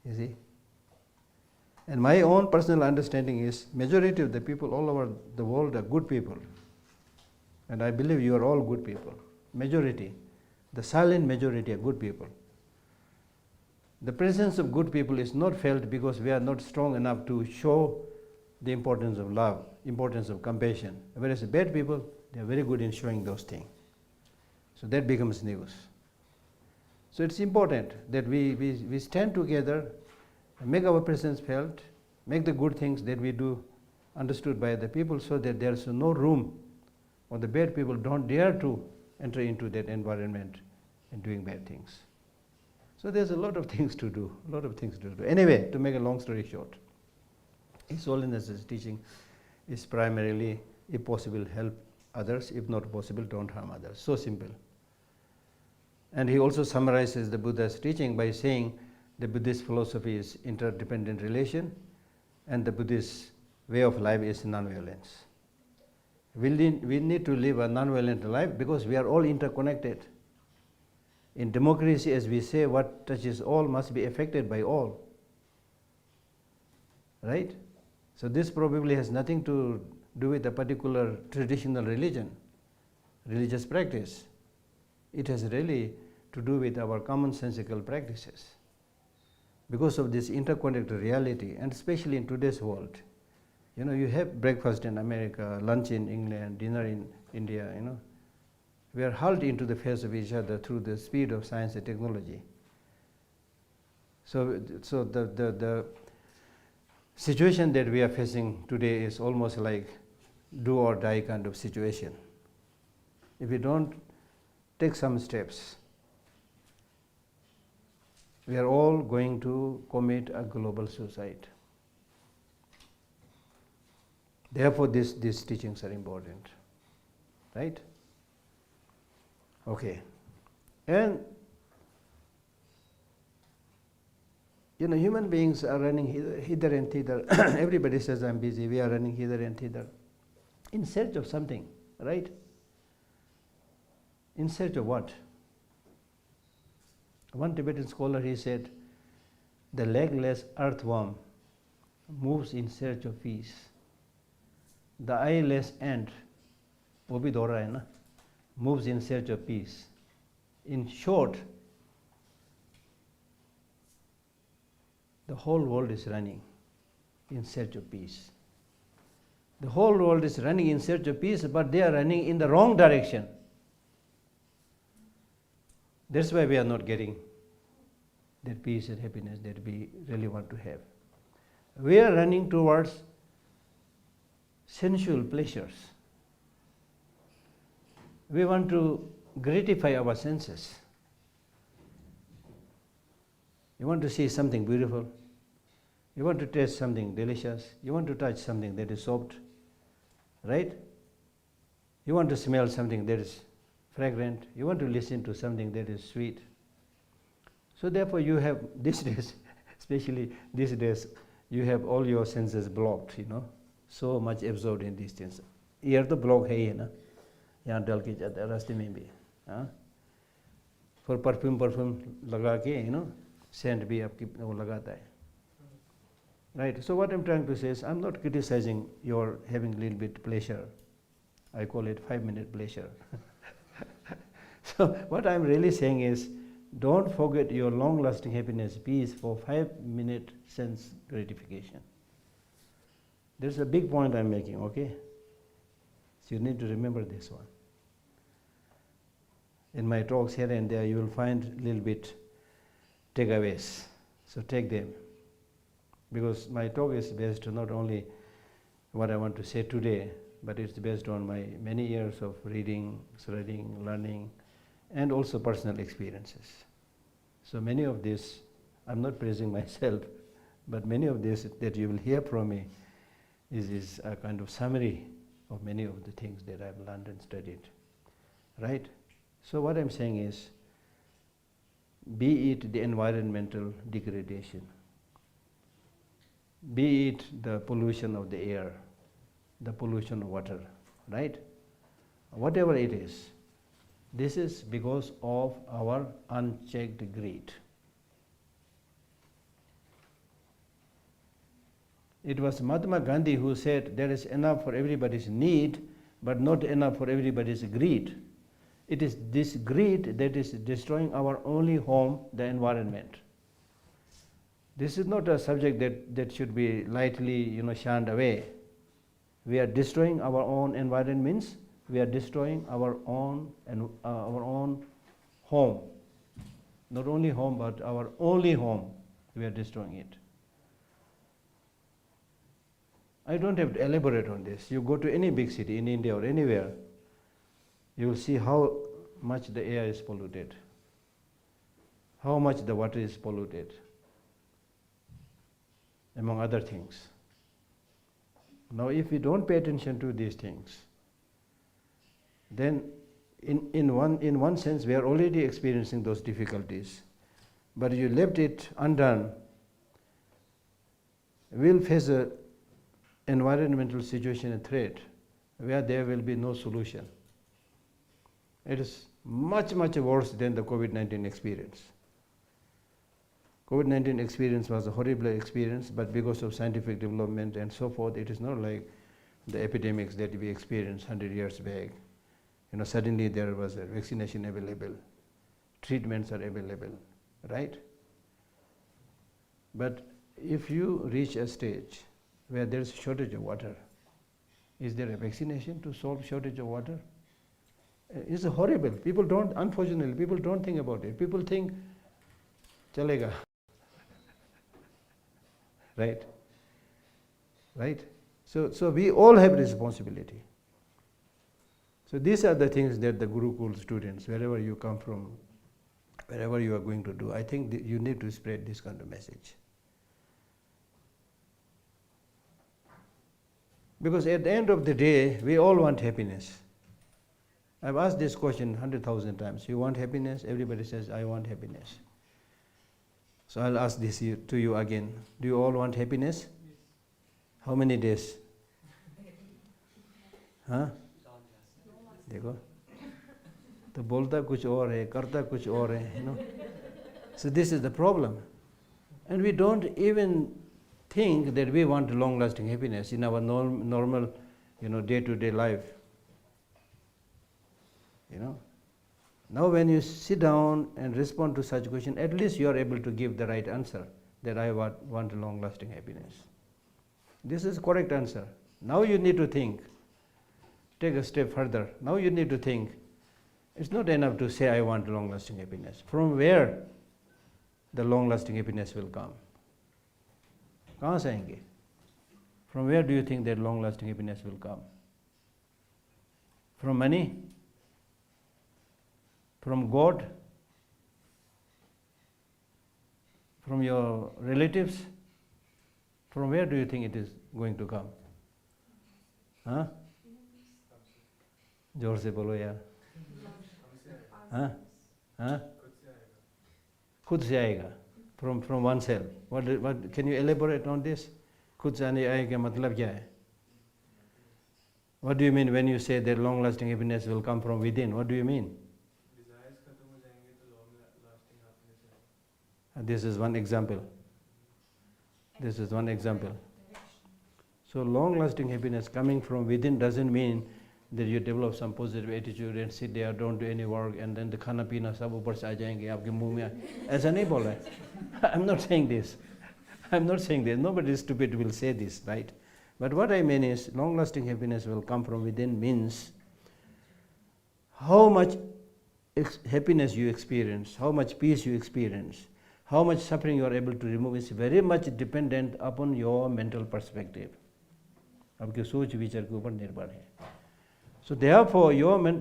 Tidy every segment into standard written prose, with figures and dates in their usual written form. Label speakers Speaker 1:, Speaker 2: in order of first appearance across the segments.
Speaker 1: You see? And my own personal understanding is majority of the people all over the world are good people. And I believe you are all good people. Majority. The silent majority are good people. The presence of good people is not felt because we are not strong enough to show the importance of love, importance of compassion. Whereas the bad people, they are very good in showing those things. So that becomes news. So it's important that we stand together, make our presence felt, make the good things that we do understood by the people, so that there's no room, or the bad people don't dare to enter into that environment and doing bad things. So there's a lot of things to do, Anyway, to make a long story short, His Holiness's teaching is primarily, if possible, help others. If not possible, don't harm others. So simple. And he also summarizes the Buddha's teaching by saying the Buddhist philosophy is interdependent relation, and the Buddhist way of life is non-violence. We need to live a non-violent life because we are all interconnected. In democracy, as we say, what touches all must be affected by all. Right? So this probably has nothing to do with a particular traditional religion, religious practice. It has really to do with our commonsensical practices. Because of this interconnected reality, and especially in today's world, you have breakfast in America, lunch in England, dinner in India, We are hurled into the face of each other through the speed of science and technology. So the situation that we are facing today is almost like do or die kind of situation. If we don't take some steps, we are all going to commit a global suicide. Therefore, these teachings are important, right? Okay, and human beings are running hither and thither. Everybody says, I'm busy. We are running hither and thither in search of something, right? In search of what? One Tibetan scholar, he said, the legless earthworm moves in search of peace. The eyeless ant, moves in search of peace. In short, the whole world is running in search of peace. The whole world is running in search of peace, but they are running in the wrong direction. That's why we are not getting that peace and happiness that we really want to have. We are running towards sensual pleasures. We want to gratify our senses. You want to see something beautiful. You want to taste something delicious. You want to touch something that is soft, right? You want to smell something that is fragrant. You want to listen to something that is sweet. So therefore you have, these days, especially these days, you have all your senses blocked, so much absorbed in these things. Ear to block hai na, yahan dal ke jata hai, raste mein bhi. For perfume laga ke, scent bhi aapki wo lagata hai. Right, so what I'm trying to say is, I'm not criticizing your having a little bit pleasure. I call it 5-minute pleasure. So what I'm really saying is, don't forget your long-lasting happiness, peace for 5-minute sense gratification. There's a big point I'm making, okay? So you need to remember this one. In my talks here and there, you will find a little bit takeaways. So take them. Because my talk is based not only what I want to say today, but it's based on my many years of reading, studying, learning, and also personal experiences. So many of this, I'm not praising myself, but many of this that you will hear from me is a kind of summary of many of the things that I've learned and studied, right? So what I'm saying is, be it the environmental degradation, be it the pollution of the air, the pollution of water, right? Whatever it is, this is because of our unchecked greed. It was Mahatma Gandhi who said there is enough for everybody's need, but not enough for everybody's greed. It is this greed that is destroying our only home, the environment. This is not a subject that should be lightly shunned away. We are destroying our own environment means we are destroying our own home. Not only home, but our only home. We are destroying it. I don't have to elaborate on this. You go to any big city in India or anywhere, you will see how much the air is polluted, how much the water is polluted, among other things. Now, if we don't pay attention to these things, then in one sense we are already experiencing those difficulties. But you left it undone, we'll face a environmental situation, a threat, where there will be no solution. It is much, much worse than the COVID-19 experience. COVID-19 experience was a horrible experience, but because of scientific development and so forth, it is not like the epidemics that we experienced 100 years back. Suddenly there was a vaccination available, treatments are available, right? But if you reach a stage where there is a shortage of water, is there a vaccination to solve shortage of water? It's horrible. Unfortunately, people don't think about it. People think, chalega. Right? Right? So we all have responsibility. So these are the things that the Gurukul students, wherever you come from, wherever you are going to do, I think that you need to spread this kind of message. Because at the end of the day, we all want happiness. I've asked this question 100,000 times. You want happiness? Everybody says, I want happiness. So I'll ask this to you again. Do you all want happiness? Yes. How many days? हाँ? देखो तो बोलता कुछ और है, करता कुछ और है, So this is the problem. And we don't even think that we want long-lasting happiness in our normal, day-to-day life. Now when you sit down and respond to such question, at least you are able to give the right answer, that I want long-lasting happiness. This is correct answer. Now you need to think. Take a step further. Now you need to think. It's not enough to say I want long-lasting happiness. From where the long-lasting happiness will come? कहाँ से आएंगे? From where do you think that long-lasting happiness will come? From money? From God? From your relatives? From where do you think it is going to come? हाँ? जोर से बोलो यार. हाँ? हाँ? खुद से आएगा. From oneself. What can you elaborate on this? खुद से आने का मतलब क्या है? What do you mean when you say that long-lasting happiness will come from within? What do you mean?
Speaker 2: Desires खत्म हो जाएंगे तो long-lasting happiness है.
Speaker 1: This is one example. This is one example. So long-lasting happiness coming from within doesn't mean that you develop some positive attitude and sit there, don't do any work, and then the खाना पीना सब ऊपर से आ जाएंगे आपके मुंह में. ऐसा नहीं बोल रहा है. I'm not saying this. I'm not saying this. Nobody stupid will say this, right? But what I mean is, long-lasting happiness will come from within means how much happiness you experience, how much peace you experience, how much suffering you are able to remove is very much dependent upon your mental perspective. आपके सोच विचार के ऊपर निर्भर है. So therefore,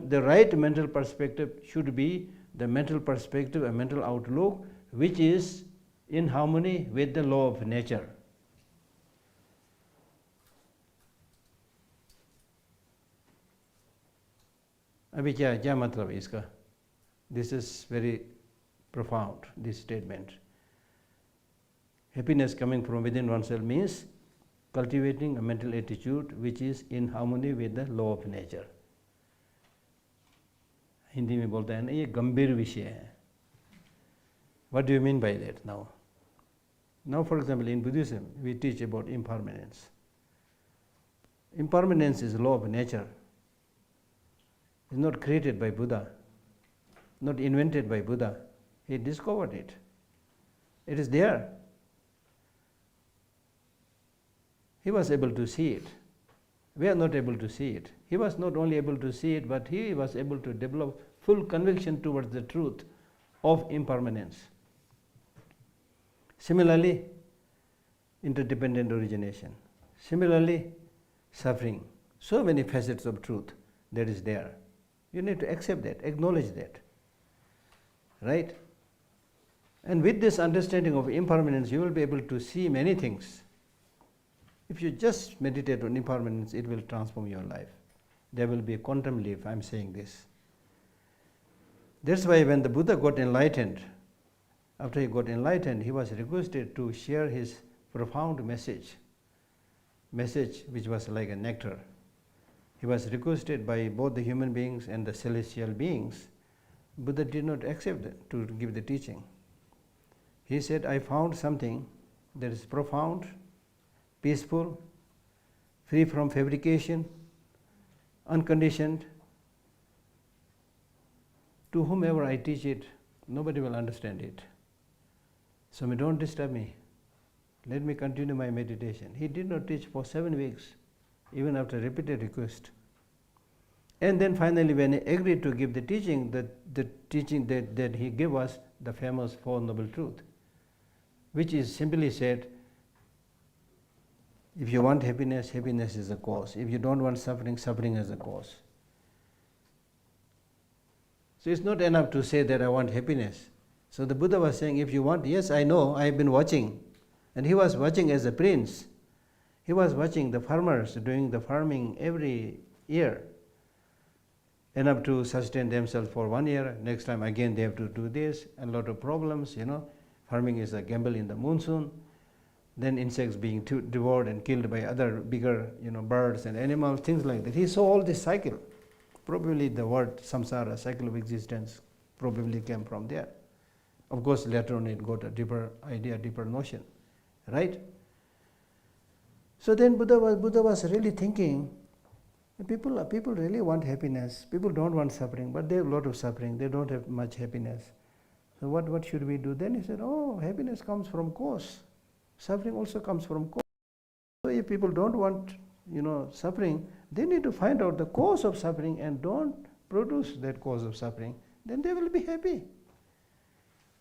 Speaker 1: the right mental perspective should be the mental perspective, a mental outlook, which is in harmony with the law of nature. अभी क्या मतलब है इसका? This is very profound, this statement. Happiness coming from within oneself means cultivating a mental attitude which is in harmony with the law of nature. Hindi में बोलता है ना, ये गंभीर विषय है. What do you mean by that now? Now, for example, in Buddhism, we teach about impermanence. Impermanence is law of nature. It's not created by Buddha, not invented by Buddha. He discovered it. It is there. He was able to see it. We are not able to see it. He was not only able to see it, but he was able to develop full conviction towards the truth of impermanence. Similarly, interdependent origination. Similarly, suffering. So many facets of truth that is there. You need to accept that, acknowledge that. Right? And with this understanding of impermanence, you will be able to see many things. If you just meditate on impermanence, it will transform your life. There will be a quantum leap, I am saying this. That's why when the Buddha got enlightened, after he got enlightened, he was requested to share his profound message which was like a nectar. He was requested by both the human beings and the celestial beings. Buddha did not accept to give the teaching. He said, I found something that is profound, peaceful, free from fabrication, unconditioned. To whomever I teach it, nobody will understand it. So don't disturb me. Let me continue my meditation. He did not teach for 7 weeks, even after repeated request. And then finally, when he agreed to give the teaching, the teaching that he gave us, the famous Four Noble Truths, which is simply said, if you want happiness, happiness is a cause. If you don't want suffering, suffering is a cause. So it's not enough to say that I want happiness. So the Buddha was saying, if you want, yes, I know, I have been watching. And he was watching as a prince. He was watching the farmers doing the farming every year, enough to sustain themselves for 1 year. Next time again they have to do this, and a lot of problems, Farming is a gamble in the monsoon. Then insects being devoured and killed by other bigger, birds and animals, things like that. He saw all this cycle. Probably the word samsara, cycle of existence, probably came from there. Of course, later on it got a deeper idea, deeper notion, right? So then Buddha was really thinking, people really want happiness. People don't want suffering, but they have a lot of suffering. They don't have much happiness. So what should we do? Then he said, happiness comes from cause. Suffering also comes from cause. So if people don't want, suffering, they need to find out the cause of suffering and don't produce that cause of suffering. Then they will be happy.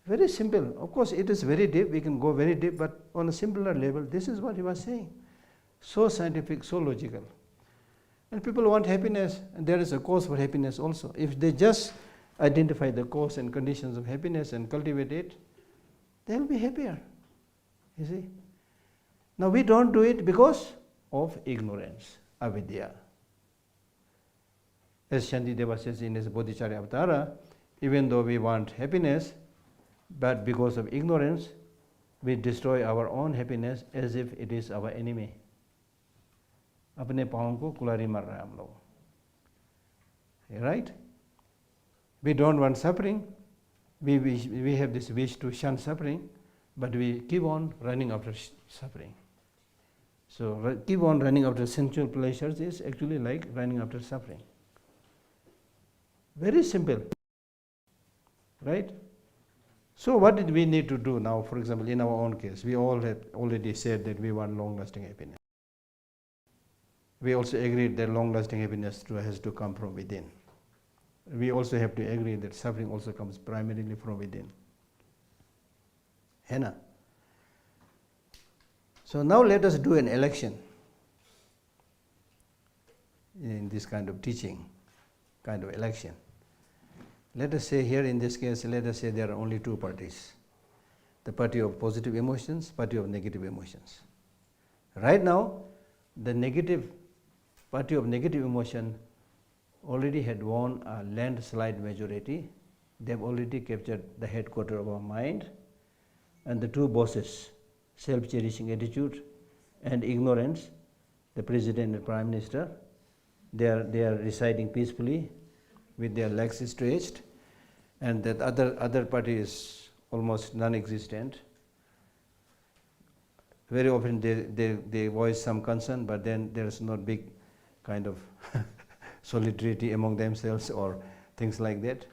Speaker 1: Very simple. Of course, it is very deep. We can go very deep, but on a simpler level, this is what he was saying. So scientific, so logical. And people want happiness, and there is a cause for happiness also. If they just identify the cause and conditions of happiness and cultivate it, they will be happier. You see? Now we don't do it because of ignorance, avidya. As Shantideva says in his Bodhicharya Avatara, even though we want happiness, but because of ignorance, we destroy our own happiness as if it is our enemy. अपने पाँव को कुल्हाड़ी मार रहे हैं हम लोग. Right? We don't want suffering. We have this wish to shun suffering, but we keep on running after suffering. So keep on running after sensual pleasures is actually like running after suffering. Very simple. Right? So what did we need to do now? For example, in our own case, we all have already said that we want long-lasting happiness. We also agreed that long-lasting happiness has to come from within. We also have to agree that suffering also comes primarily from within. Henna. So now let us do an election in this kind of teaching, kind of election. Let us say here in this case, let us say there are only two parties. The party of positive emotions, party of negative emotions. Right now, the party of negative emotion already had won a landslide majority. They have already captured the headquarters of our mind. And the two bosses, self-cherishing attitude and ignorance, the president and prime minister, they are residing peacefully with their legs stretched, and that other party is almost non-existent. Very often they voice some concern, but then there is not big kind of solidarity among themselves or things like that.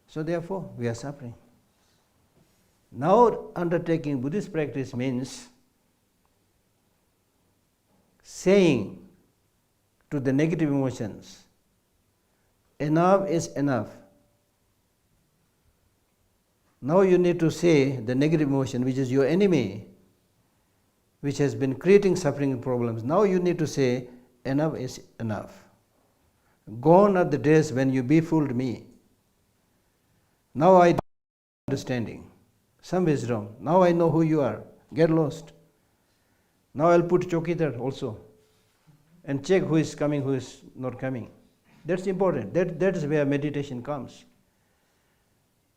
Speaker 1: So therefore, we are suffering. Now, undertaking Buddhist practice means saying to the negative emotions, enough is enough. Now you need to say the negative emotion, which is your enemy, which has been creating suffering and problems. Now you need to say, enough is enough. Gone are the days when you befooled me. Now I understanding, some wisdom. Now I know who you are. Get lost. Now I'll put chokidar also and check who is coming, who is not coming. That's important. That is where meditation comes.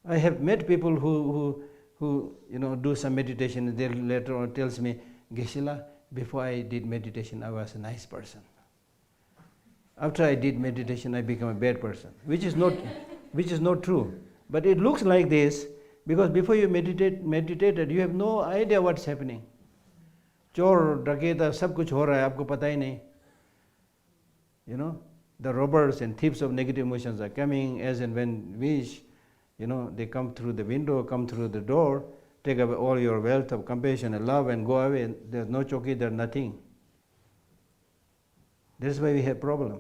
Speaker 1: I have met people who do some meditation, and they later on tells me, Geshe, before I did meditation, I was a nice person. After I did meditation, I became a bad person, which is not true. But it looks like this because before you meditated, you have no idea what's happening. Chor, Draketa, sab kuch ho raha hai, aapko pata hi nahi. The robbers and thieves of negative emotions are coming as and when wish. They come through the window, come through the door, take away all your wealth of compassion and love and go away. There's no choki, there's nothing. That's why we have problem.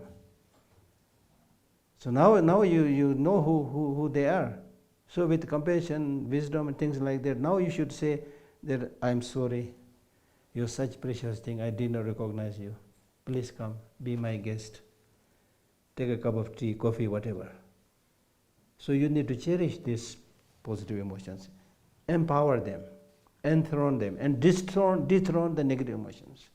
Speaker 1: So now you know who they are. So with compassion, wisdom and things like that, now you should say that I'm sorry. You're such precious thing, I did not recognize you. Please come, be my guest. Take a cup of tea, coffee, whatever. So you need to cherish these positive emotions, empower them, enthrone them, and dethrone the negative emotions.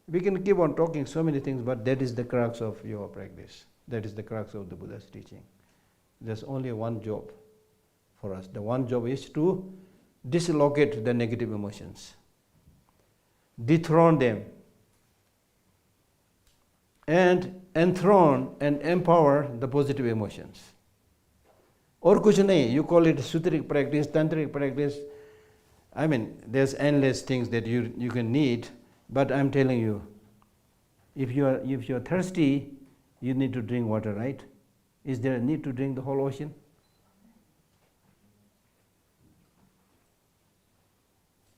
Speaker 1: We can keep on talking so many things, but that is the crux of your practice. That is the crux of the Buddha's teaching. There's only one job for us. The one job is to dislocate the negative emotions, dethrone them, and enthrone and empower the positive emotions. Or kuch nahi, you call it sutric practice, tantric practice. I mean, there's endless things that you can need, but I'm telling you, if you're thirsty, you need to drink water, right? Is there a need to drink the whole ocean?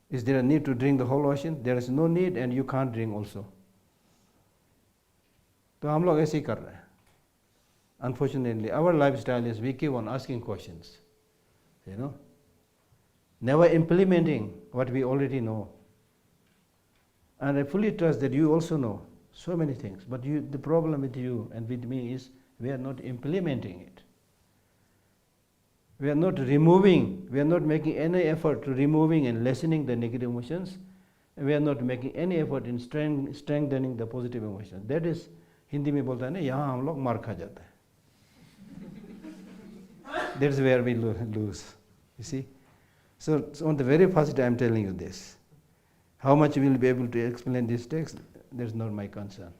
Speaker 1: Is there a need to drink the whole ocean? There is no need, and you can't drink also. तो हम लोग ऐसे ही कर रहे हैं. Unfortunately, our lifestyle is we keep on asking questions, never implementing what we already know. And I fully trust that you also know so many things, but the problem with you and with me is we are not implementing it. We are not making any effort to removing and lessening the negative emotions, and we are not making any effort in strengthening the positive emotions. That is, Hindi में बोलता है ना, यहाँ हम लोग मार खा जाते हैं. That's where we lose, you see. So on the very first day I am telling you this. How much we will be able to explain this text, that's not my concern.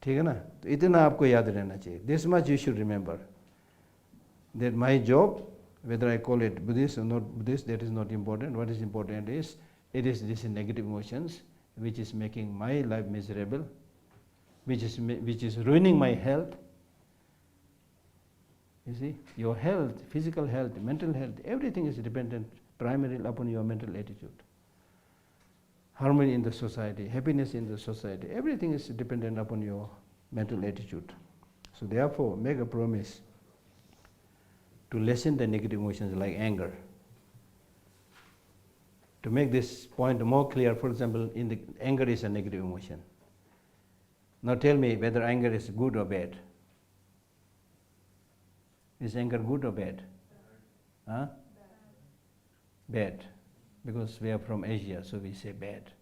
Speaker 1: ठीक है ना? तो इतना आपको याद रहना चाहिए. This much you should remember. That my job, whether I call it Buddhist or not Buddhist, that is not important. What is important is, it is these negative emotions which is making my life miserable, which is ruining my health. You see, your health, physical health, mental health, everything is dependent primarily upon your mental attitude. Harmony in the society, happiness in the society, everything is dependent upon your mental attitude. So therefore, make a promise to lessen the negative emotions like anger. To make this point more clear, for example, anger is a negative emotion. Now tell me whether anger is good or bad. Is anger good or bad? Huh? Bad. Because we are from Asia, so we say bad.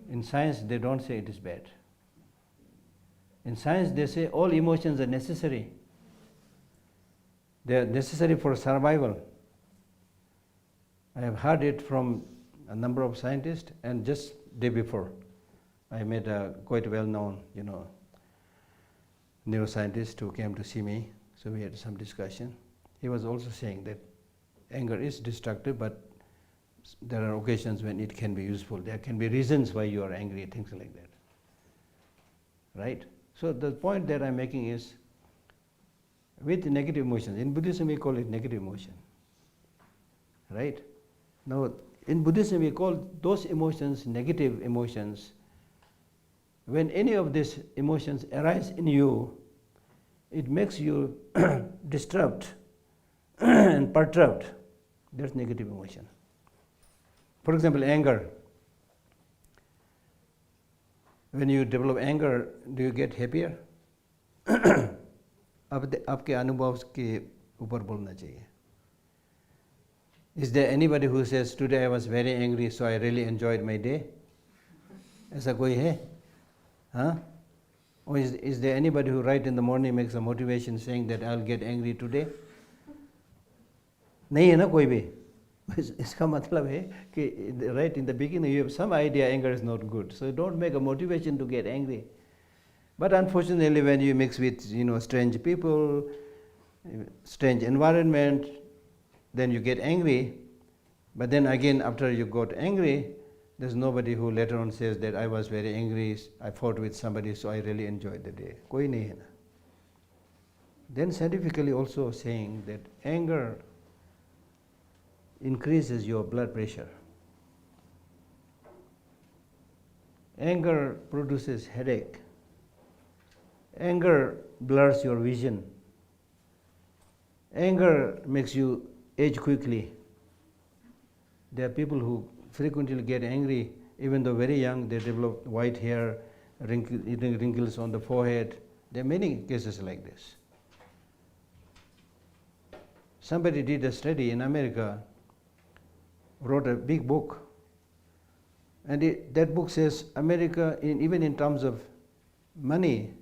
Speaker 1: In science, they don't say it is bad. In science, they say all emotions are necessary. They are necessary for survival. I have heard it from a number of scientists, and just day before, I met a quite well-known, neuroscientist who came to see me. So we had some discussion. He was also saying that anger is destructive, but there are occasions when it can be useful. There can be reasons why you are angry, things like that. Right? So the point that I'm making is, with negative emotions, in Buddhism we call it negative emotion. Right? Now, in Buddhism we call those emotions negative emotions. When any of these emotions arise in you, it makes you disturbed and perturbed. That's negative emotion. For example, anger. When you develop anger, do you get happier? आपके अनुभव के ऊपर बोलना चाहिए. Is there anybody who says, today I was very angry, so I really enjoyed my day? ऐसा कोई है? Huh? Or is there anybody who right in the morning makes a motivation saying that I'll get angry today? नहीं है ना कोई भी. इसका मतलब है कि right in the beginning you have some idea anger is not good, so don't make a motivation to get angry. But unfortunately, when you mix with strange people, strange environment, then you get angry. But then again, after you got angry, there's nobody who later on says that I was very angry, I fought with somebody, so I really enjoyed the day. कोई नहीं है ना. Then scientifically also saying that anger increases your blood pressure. Anger produces headache. Anger blurs your vision. Anger makes you age quickly. There are people who frequently get angry, even though very young, they develop white hair, wrinkles on the forehead. There are many cases like this. Somebody did a study in America, wrote a big book, and that book says America, even in terms of money,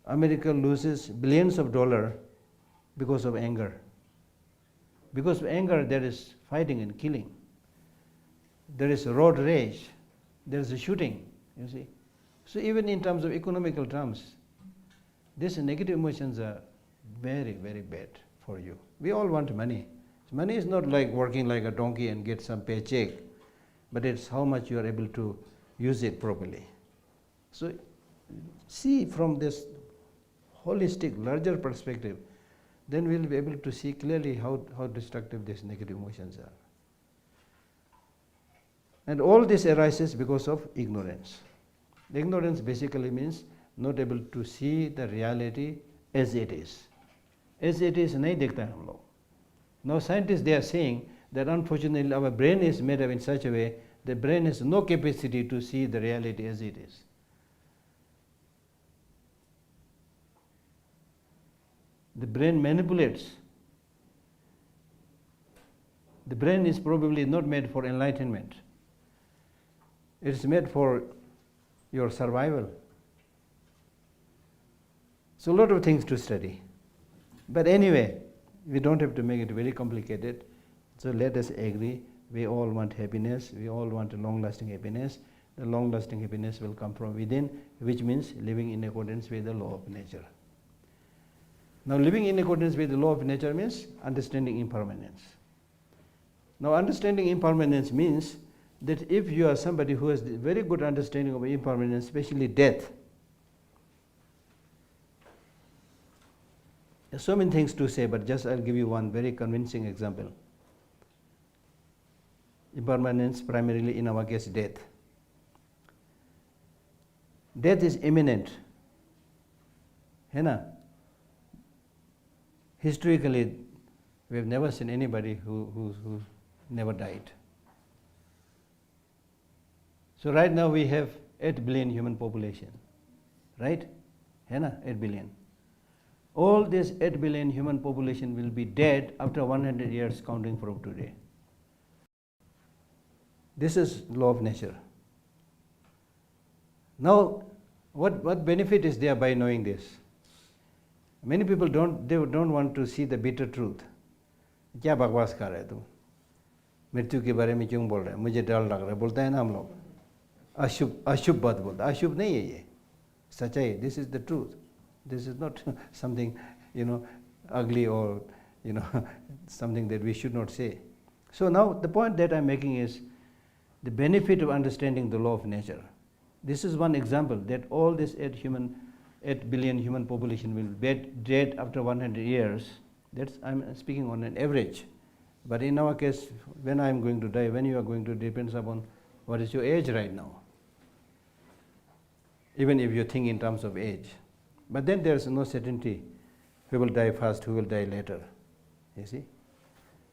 Speaker 1: America loses billions of dollars because of anger. Because of anger, there is fighting and killing. There is road rage. There is a shooting, you see. So even in terms of economical terms, these negative emotions are very, very bad for you. We all want money. Money is not like working like a donkey and get some paycheck, but it's how much you are able to use it properly. So see from this holistic, larger perspective, then we'll be able to see clearly how destructive these negative emotions are. And all this arises because of ignorance. Ignorance basically means not able to see the reality as it is. As it is, nahi dekhta hai hum log. Now scientists, they are saying that unfortunately our brain is made up in such a way the brain has no capacity to see the reality as it is. The brain manipulates. The brain is probably not made for enlightenment. It is made for your survival. So a lot of things to study. But anyway, we don't have to make it very complicated. So let us agree, we all want happiness, we all want a long-lasting happiness. The long-lasting happiness will come from within, which means living in accordance with the law of nature. Now living in accordance with the law of nature means understanding impermanence. Now understanding impermanence means that if you are somebody who has very good understanding of impermanence, especially death, there are so many things to say, but just I'll give you one very convincing example. Impermanence, primarily in our case, death. Death is imminent. है ना? Historically, we have never seen anybody who never died. So right now we have 8 billion human population, right? है ना? 8 billion. All this 8 billion human population will be dead after 100 years counting from today. This is law of nature. Now, what benefit is there by knowing this? Many people don't want to see the bitter truth. क्या बकवास कर रहे तू? मृत्यु के बारे में क्यों बोल रहा है? मुझे डर लग रहा है. बोलता है ना हम लोग. अशुभ बात बोलता है. अशुभ नहीं है ये. सच्चाई. This is the truth. This is not something, ugly or, something that we should not say. So now the point that I'm making is the benefit of understanding the law of nature. This is one example that all this 8 billion human population will be dead after 100 years. That's, I'm speaking on an average. But in our case, when I'm going to die, when you are going to, depends upon what is your age right now. Even if you think in terms of age. But then there's no certainty who will die first, who will die later. You see?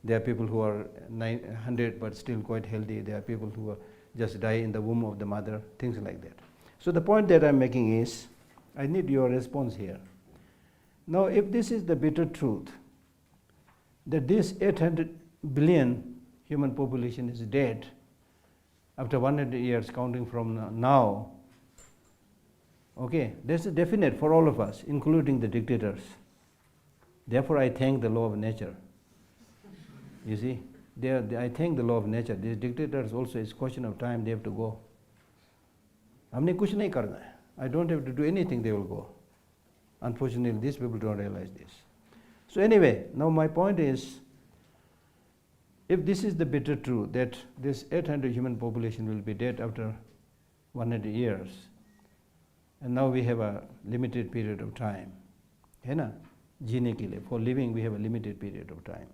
Speaker 1: There are people who are 900 but still quite healthy. There are people who are just die in the womb of the mother, things like that. So the point that I'm making is, I need your response here. Now, if this is the bitter truth, that this 800 billion human population is dead after 100 years counting from now, okay, that's definite for all of us, including the dictators. Therefore, I thank the law of nature. You see, I thank the law of nature. These dictators also, it's question of time, they have to go. हमने कुछ नहीं करना है. I don't have to do anything, they will go. Unfortunately, these people don't realize this. So anyway, now my point is, if this is the bitter truth, that this 800 human population will be dead after 100 years, and now we have a limited period of time, है ना? जीने के लिए, for living we have a limited period of time.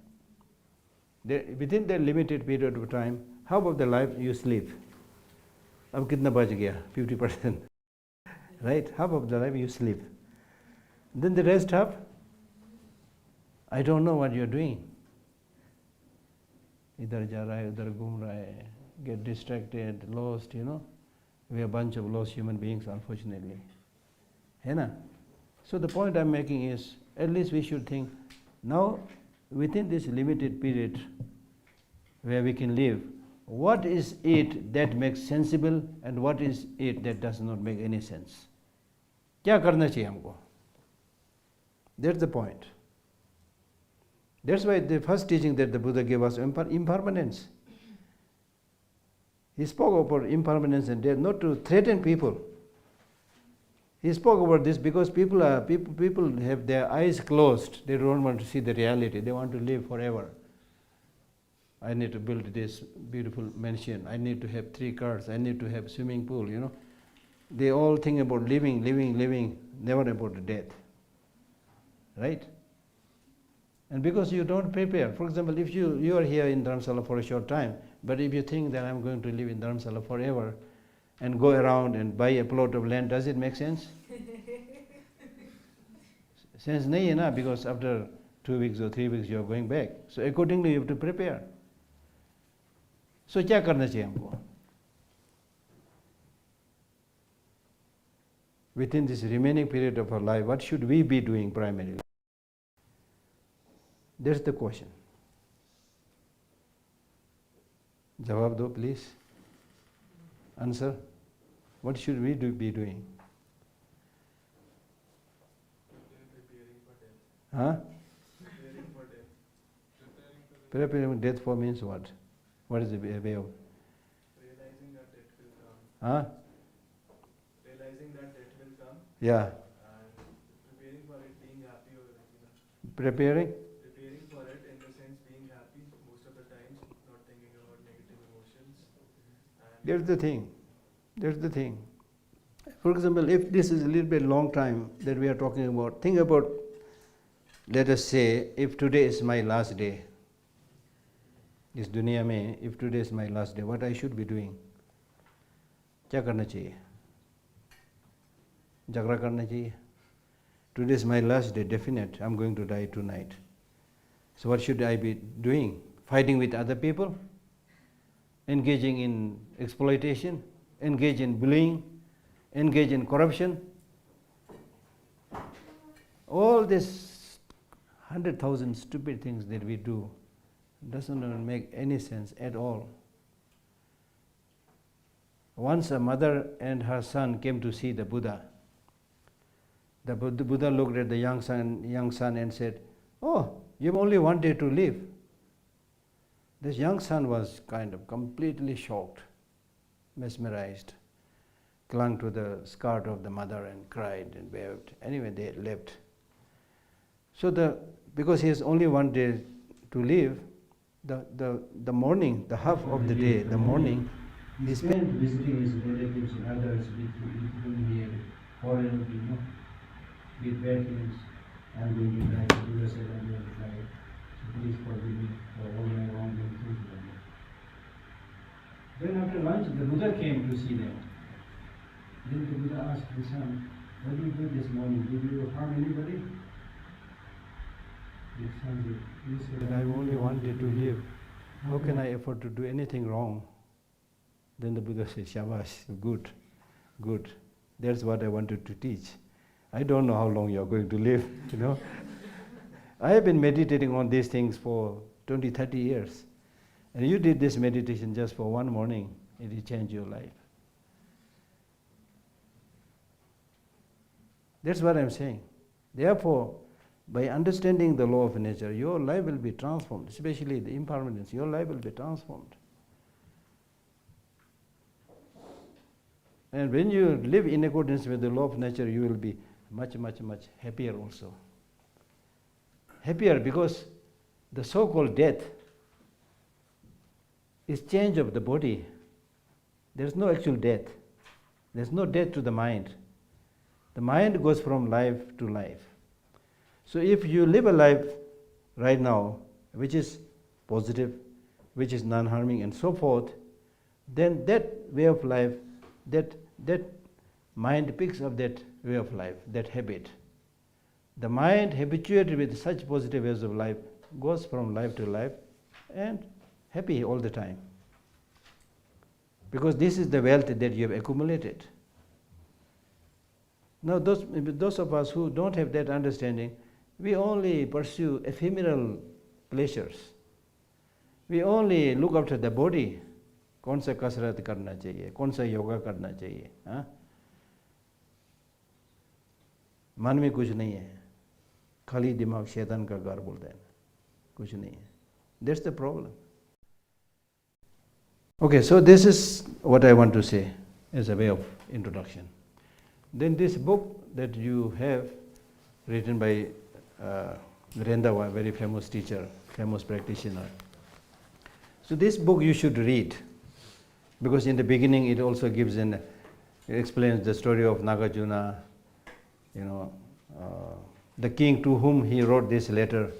Speaker 1: Within that limited period of time, how about the life you sleep? अब कितना बच गया? 50%. Right? How about the life you sleep? Then the rest half, I don't know what you're doing. इधर जा रहा है, उधर घूम रहा है, get distracted, lost, you know. We are a bunch of lost human beings, unfortunately. है ना? So the point I'm making is, at least we should think, now within this limited period where we can live, what is it that makes sensible and what is it that does not make any sense? क्या करना चाहिए हमको? That's the point. That's why the first teaching that the Buddha gave us impermanence. He spoke about impermanence and death not to threaten people. He spoke about this because people have their eyes closed. They don't want to see the reality. They want to live forever. I need to build this beautiful mansion. I need to have 3 cars. I need to have swimming pool, you know. They all think about living, never about the death. Right? And because you don't prepare, for example, if you are here in Dharamsala for a short time, but if you think that I'm going to live in Dharamsala forever and go around and buy a plot of land, does it make sense? Sense nahi hai na, because after 2 weeks or 3 weeks you are going back. So accordingly you have to prepare. So क्या करना चाहिए हमको? Within this remaining period of our life, what should we be doing primarily? That's the question. Jawab do, please. Answer. What should we be doing?
Speaker 2: Preparing for death.
Speaker 1: Huh?
Speaker 2: Preparing for death.
Speaker 1: Preparing death for means what? What is the way of?
Speaker 2: Realizing that death will come.
Speaker 1: Huh?
Speaker 2: Realizing that death will come.
Speaker 1: Yeah.
Speaker 2: And preparing for it, being happy or
Speaker 1: Preparing?
Speaker 2: preparing for it in the sense being happy most of the times, not thinking about negative emotions. And
Speaker 1: That's the thing. That's the thing. For example, if this is a little bit long time that we are talking about, think about, let us say, if today is my last day, इस दुनिया में, if today is my last day, what I should be doing? क्या करना चाहिए? झगड़ा करना चाहिए? Today is my last day, definite. I'm going to die tonight. So what should I be doing? Fighting with other people? Engaging in exploitation? Engage in bullying? Engage in corruption? All these 100,000 stupid things that we do doesn't even make any sense at all. Once a mother and her son came to see the Buddha. The Buddha looked at the young son and said, "Oh, you have only 1 day to live." This young son was kind of completely shocked, mesmerized, clung to the skirt of the mother and cried and wept. Anyway, they left. So because he has only 1 day to live, the morning, the half of the day, the morning, he spent visiting his relatives and others with whom he had fallen, with bad feelings. I'm going to die, the Buddha said I'm going to die. So please forgive me for all my wrong and things like that. Then after lunch, the Buddha came to see them. Then the Buddha asked his son, what did you do this morning? Did you harm anybody? His son said, I only wanted to live. How can I afford to do anything wrong? Then the Buddha said, Shabash, good, good. That's what I wanted to teach. I don't know how long you're going to live, I have been meditating on these things for 20, 30 years. And you did this meditation just for one morning, it will change your life. That's what I'm saying. Therefore, by understanding the law of nature, your life will be transformed, especially the impermanence, your life will be transformed. And when you live in accordance with the law of nature, you will be much, much, much happier also. Happier because the so-called death is change of the body. There is no actual death. There is no death to the mind. The mind goes from life to life. So if you live a life right now which is positive, which is non-harming and so forth, then that way of life, that mind picks up that way of life, that habit. The mind habituated with such positive ways of life goes from life to life and happy all the time. Because this is the wealth that you have accumulated. Now those of us who don't have that understanding, we only pursue ephemeral pleasures. We only look after the body. कौन सा कसरत करना चाहिए, कौन सा योगा करना चाहिए, हाँ? मन में कुछ नहीं है, खाली दिमाग शैतान का घर बोलता है, कुछ नहीं है. That's the problem. Okay, so this is what I want to say as a way of introduction. Then this book that you have, written by Rendava, a very famous teacher, famous practitioner. So this book you should read, because in the beginning it also gives it explains the story of Nagarjuna, the king to whom he wrote this letter.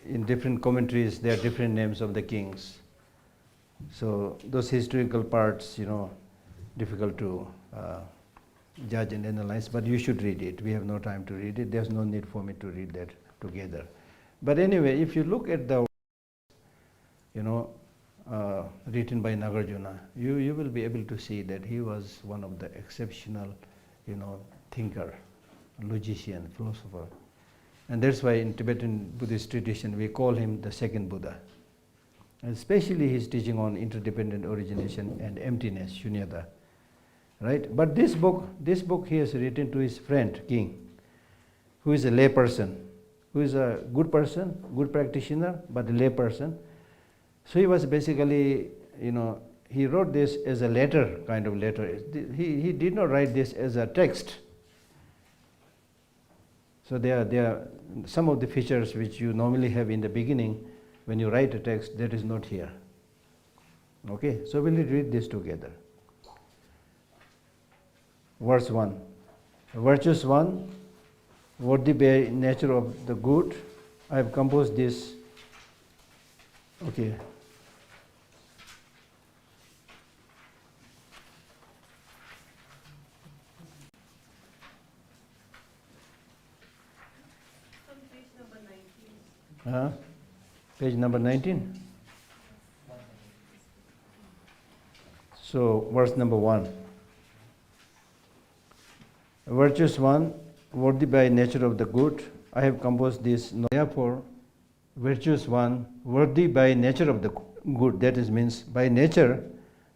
Speaker 1: In different commentaries there are different names of the kings. So those historical parts, difficult to judge and analyze, but you should read it. We have no time to read it. There's no need for me to read that together. But anyway, if you look at the written by Nagarjuna, you will be able to see that he was one of the exceptional, thinker, logician, philosopher. And that's why in Tibetan Buddhist tradition we call him the second Buddha. And especially his teaching on interdependent origination and emptiness, shunyata. Right? But this book he has written to his friend, king, who is a lay person, who is a good person, good practitioner, but a lay person. So he was basically, he wrote this as a letter, kind of letter. He did not write this as a text. So there are some of the features which you normally have in the beginning when you write a text, that is not here. Okay, so we'll read this together. Verse 1. Virtuous one, worthy by nature of the good, I have composed this. Okay. Page number 19. So, verse number 1. Virtuous one, worthy by nature of the good, I have composed this. Therefore, virtuous one, worthy by nature of the good, that is means by nature,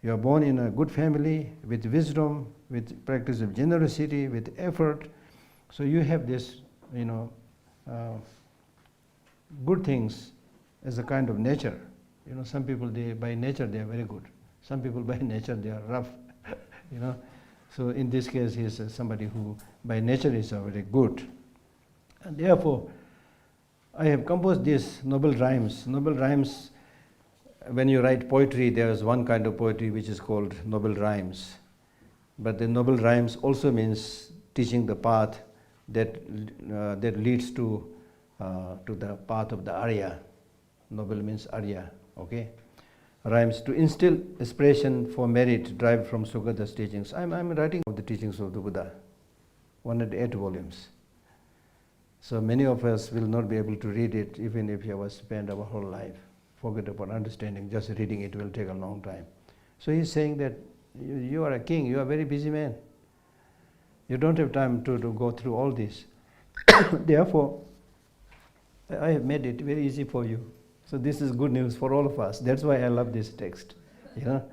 Speaker 1: you are born in a good family, with wisdom, with practice of generosity, with effort. So you have this, good things as a kind of nature. Some people, by nature they are very good. Some people by nature they are rough. So in this case he is somebody who by nature is very good. And therefore I have composed these noble rhymes. Noble rhymes, when you write poetry, there is one kind of poetry which is called noble rhymes. But the noble rhymes also means teaching the path that leads to the path of the Arya. Noble means Arya, okay? Rhymes to instill aspiration for merit derived from Sugata's teachings. I'm writing of the teachings of the Buddha, 108 volumes. So many of us will not be able to read it even if you have spent our whole life. Forget about understanding, just reading it will take a long time. So he's saying that you are a king, you are a very busy man. You don't have time to go through all this. Therefore, I have made it very easy for you. So this is good news for all of us. That's why I love this text. You know?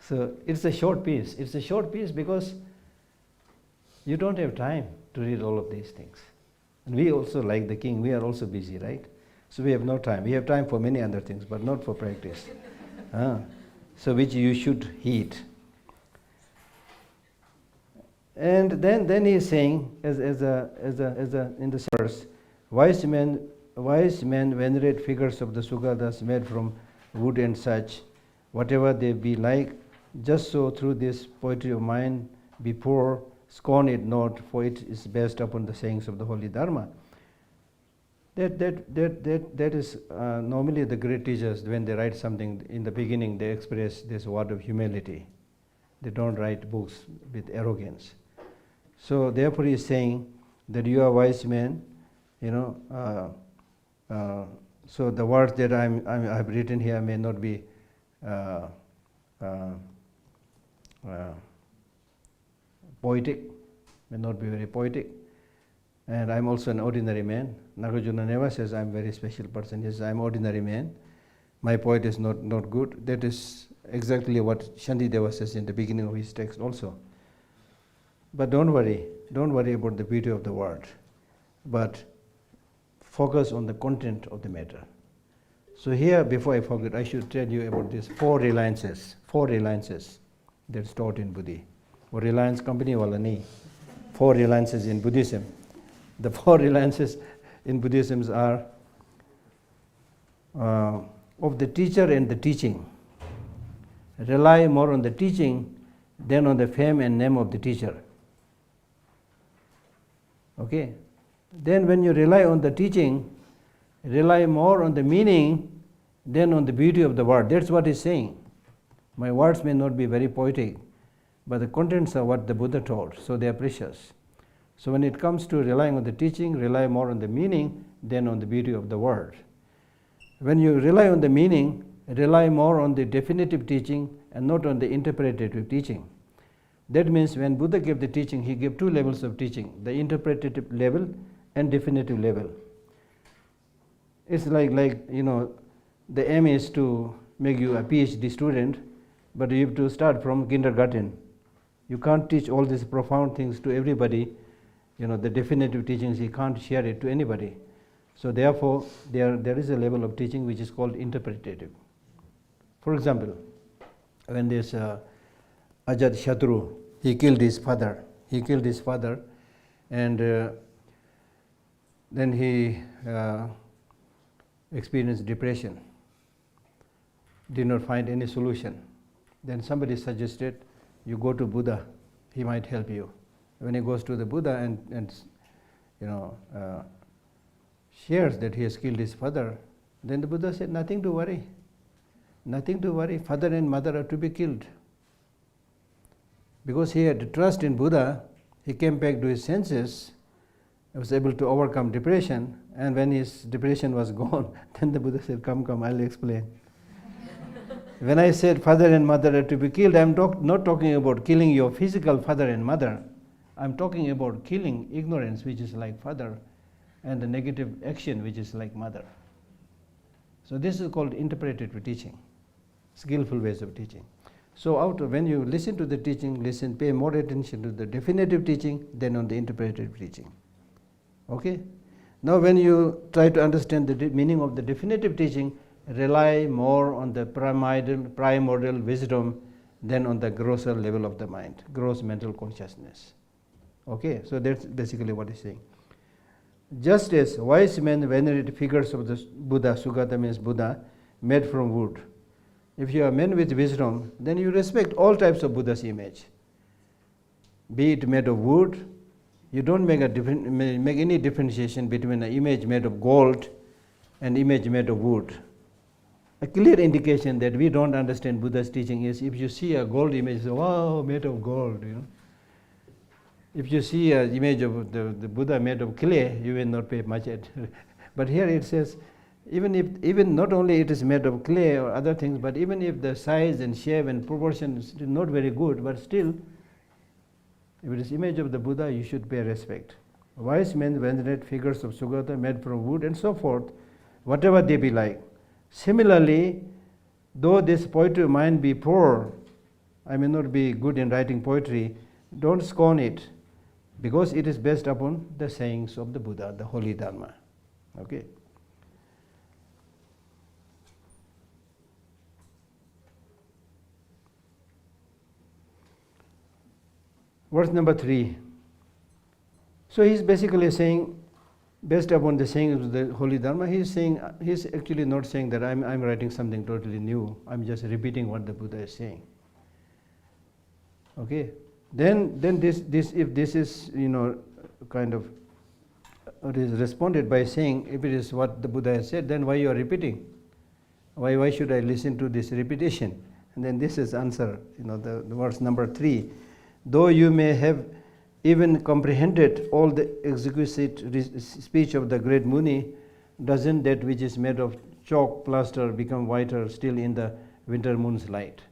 Speaker 1: So it's a short piece. It's a short piece because you don't have time to read all of these things. And we also, like the king, we are also busy, right? So we have no time. We have time for many other things, but not for practice. So which you should heed. And then he is saying, as in the verse, wise men venerate figures of the Sugatas made from wood and such, whatever they be like. Just so through this poetry of mine, before scorn it not, for it is based upon the sayings of the holy Dharma. That is normally the great teachers, when they write something in the beginning, they express this word of humility. They don't write books with arrogance. So therefore he is saying that you are wise men, so the words that I have written here may not be poetic, may not be very poetic. And I'm also an ordinary man. Nagarjuna never says I'm a very special person. He says I'm an ordinary man. My poet is not good. That is exactly what Shantideva says in the beginning of his text also. But don't worry about the beauty of the word, but focus on the content of the matter. So here, before I forget, I should tell you about these four reliances that's taught in Buddhi. Or reliance company wala nahi. Four reliances in Buddhism. The four reliances in Buddhism are of the teacher and the teaching. Rely more on the teaching than on the fame and name of the teacher. Okay? Then when you rely on the teaching, rely more on the meaning than on the beauty of the word. That's what he's saying. My words may not be very poetic, but the contents are what the Buddha taught, so they are precious. So when it comes to relying on the teaching, rely more on the meaning than on the beauty of the word. When you rely on the meaning, rely more on the definitive teaching and not on the interpretative teaching. That means when Buddha gave the teaching, he gave two levels of teaching, the interpretative level and definitive level. It's like the aim is to make you a PhD student, but you have to start from kindergarten. You can't teach all these profound things to everybody. The definitive teachings, you can't share it to anybody. So therefore, there is a level of teaching which is called interpretative. For example, when this Ajat Shatru, he killed his father, and then he experienced depression, did not find any solution. Then somebody suggested, you go to Buddha, he might help you. When he goes to the Buddha and shares that he has killed his father, then the Buddha said, nothing to worry, father and mother are to be killed. Because he had trust in Buddha, he came back to his senses, was able to overcome depression, and when his depression was gone, then the Buddha said, come, I'll explain. When I said father and mother are to be killed, I'm not talking about killing your physical father and mother. I'm talking about killing ignorance, which is like father, and the negative action, which is like mother. So this is called interpretative teaching, skillful ways of teaching. So when you listen to the teaching, pay more attention to the definitive teaching than on the interpretative teaching. Okay? Now when you try to understand the meaning of the definitive teaching, rely more on the primordial wisdom than on the grosser level of the mind, gross mental consciousness. Okay? So that's basically what he's saying. Just as wise men venerate figures of the Buddha, Sugata means Buddha, made from wood. If you are men with wisdom, then you respect all types of Buddha's image. Be it made of wood, you don't make any differentiation between an image made of gold and image made of wood. A clear indication that we don't understand Buddha's teaching is if you see a gold image, say, wow, made of gold. If you see an image of the Buddha made of clay, you will not pay much attention. But here it says, even not only it is made of clay or other things, but even if the size and shape and proportion is not very good, but still, if it is image of the Buddha, you should pay respect. Wise men venerate figures of Sugata made from wood and so forth, whatever they be like. Similarly, though this poetry of mine be poor, I may not be good in writing poetry, don't scorn it, because it is based upon the sayings of the Buddha, the holy Dharma. Okay. Verse number 3. So he is basically saying, based upon the sayings of the holy Dharma, he is actually not saying that I'm writing something totally new. I'm just repeating what the Buddha is saying. Okay. Then this if this is kind of it is responded by saying, if it is what the Buddha has said, then why you are repeating? Why should I listen to this repetition? And then this is answer. The verse number 3. Though you may have even comprehended all the exquisite speech of the great Muni, doesn't that which is made of chalk plaster become whiter still in the winter moon's light?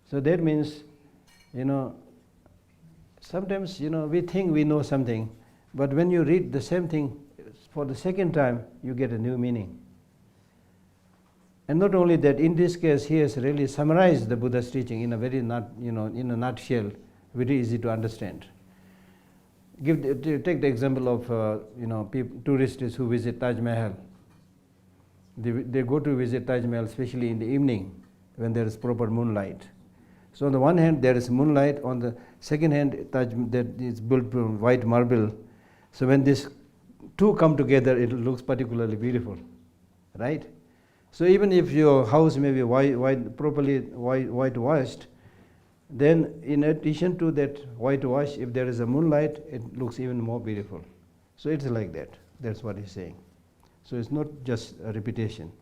Speaker 1: So that means, sometimes we think we know something, but when you read the same thing for the second time, you get a new meaning. And not only that, in this case, he has really summarized the Buddha's teaching in a very in a nutshell, very easy to understand. Take the example of tourists who visit Taj Mahal. They go to visit Taj Mahal, especially in the evening when there is proper moonlight. So on the one hand there is moonlight, on the second hand Taj that is built from white marble. So when these two come together, it looks particularly beautiful, right? So even if your house may be properly whitewashed, then in addition to that whitewash, if there is a moonlight, it looks even more beautiful. So it's like that. That's what he's saying. So it's not just a repetition.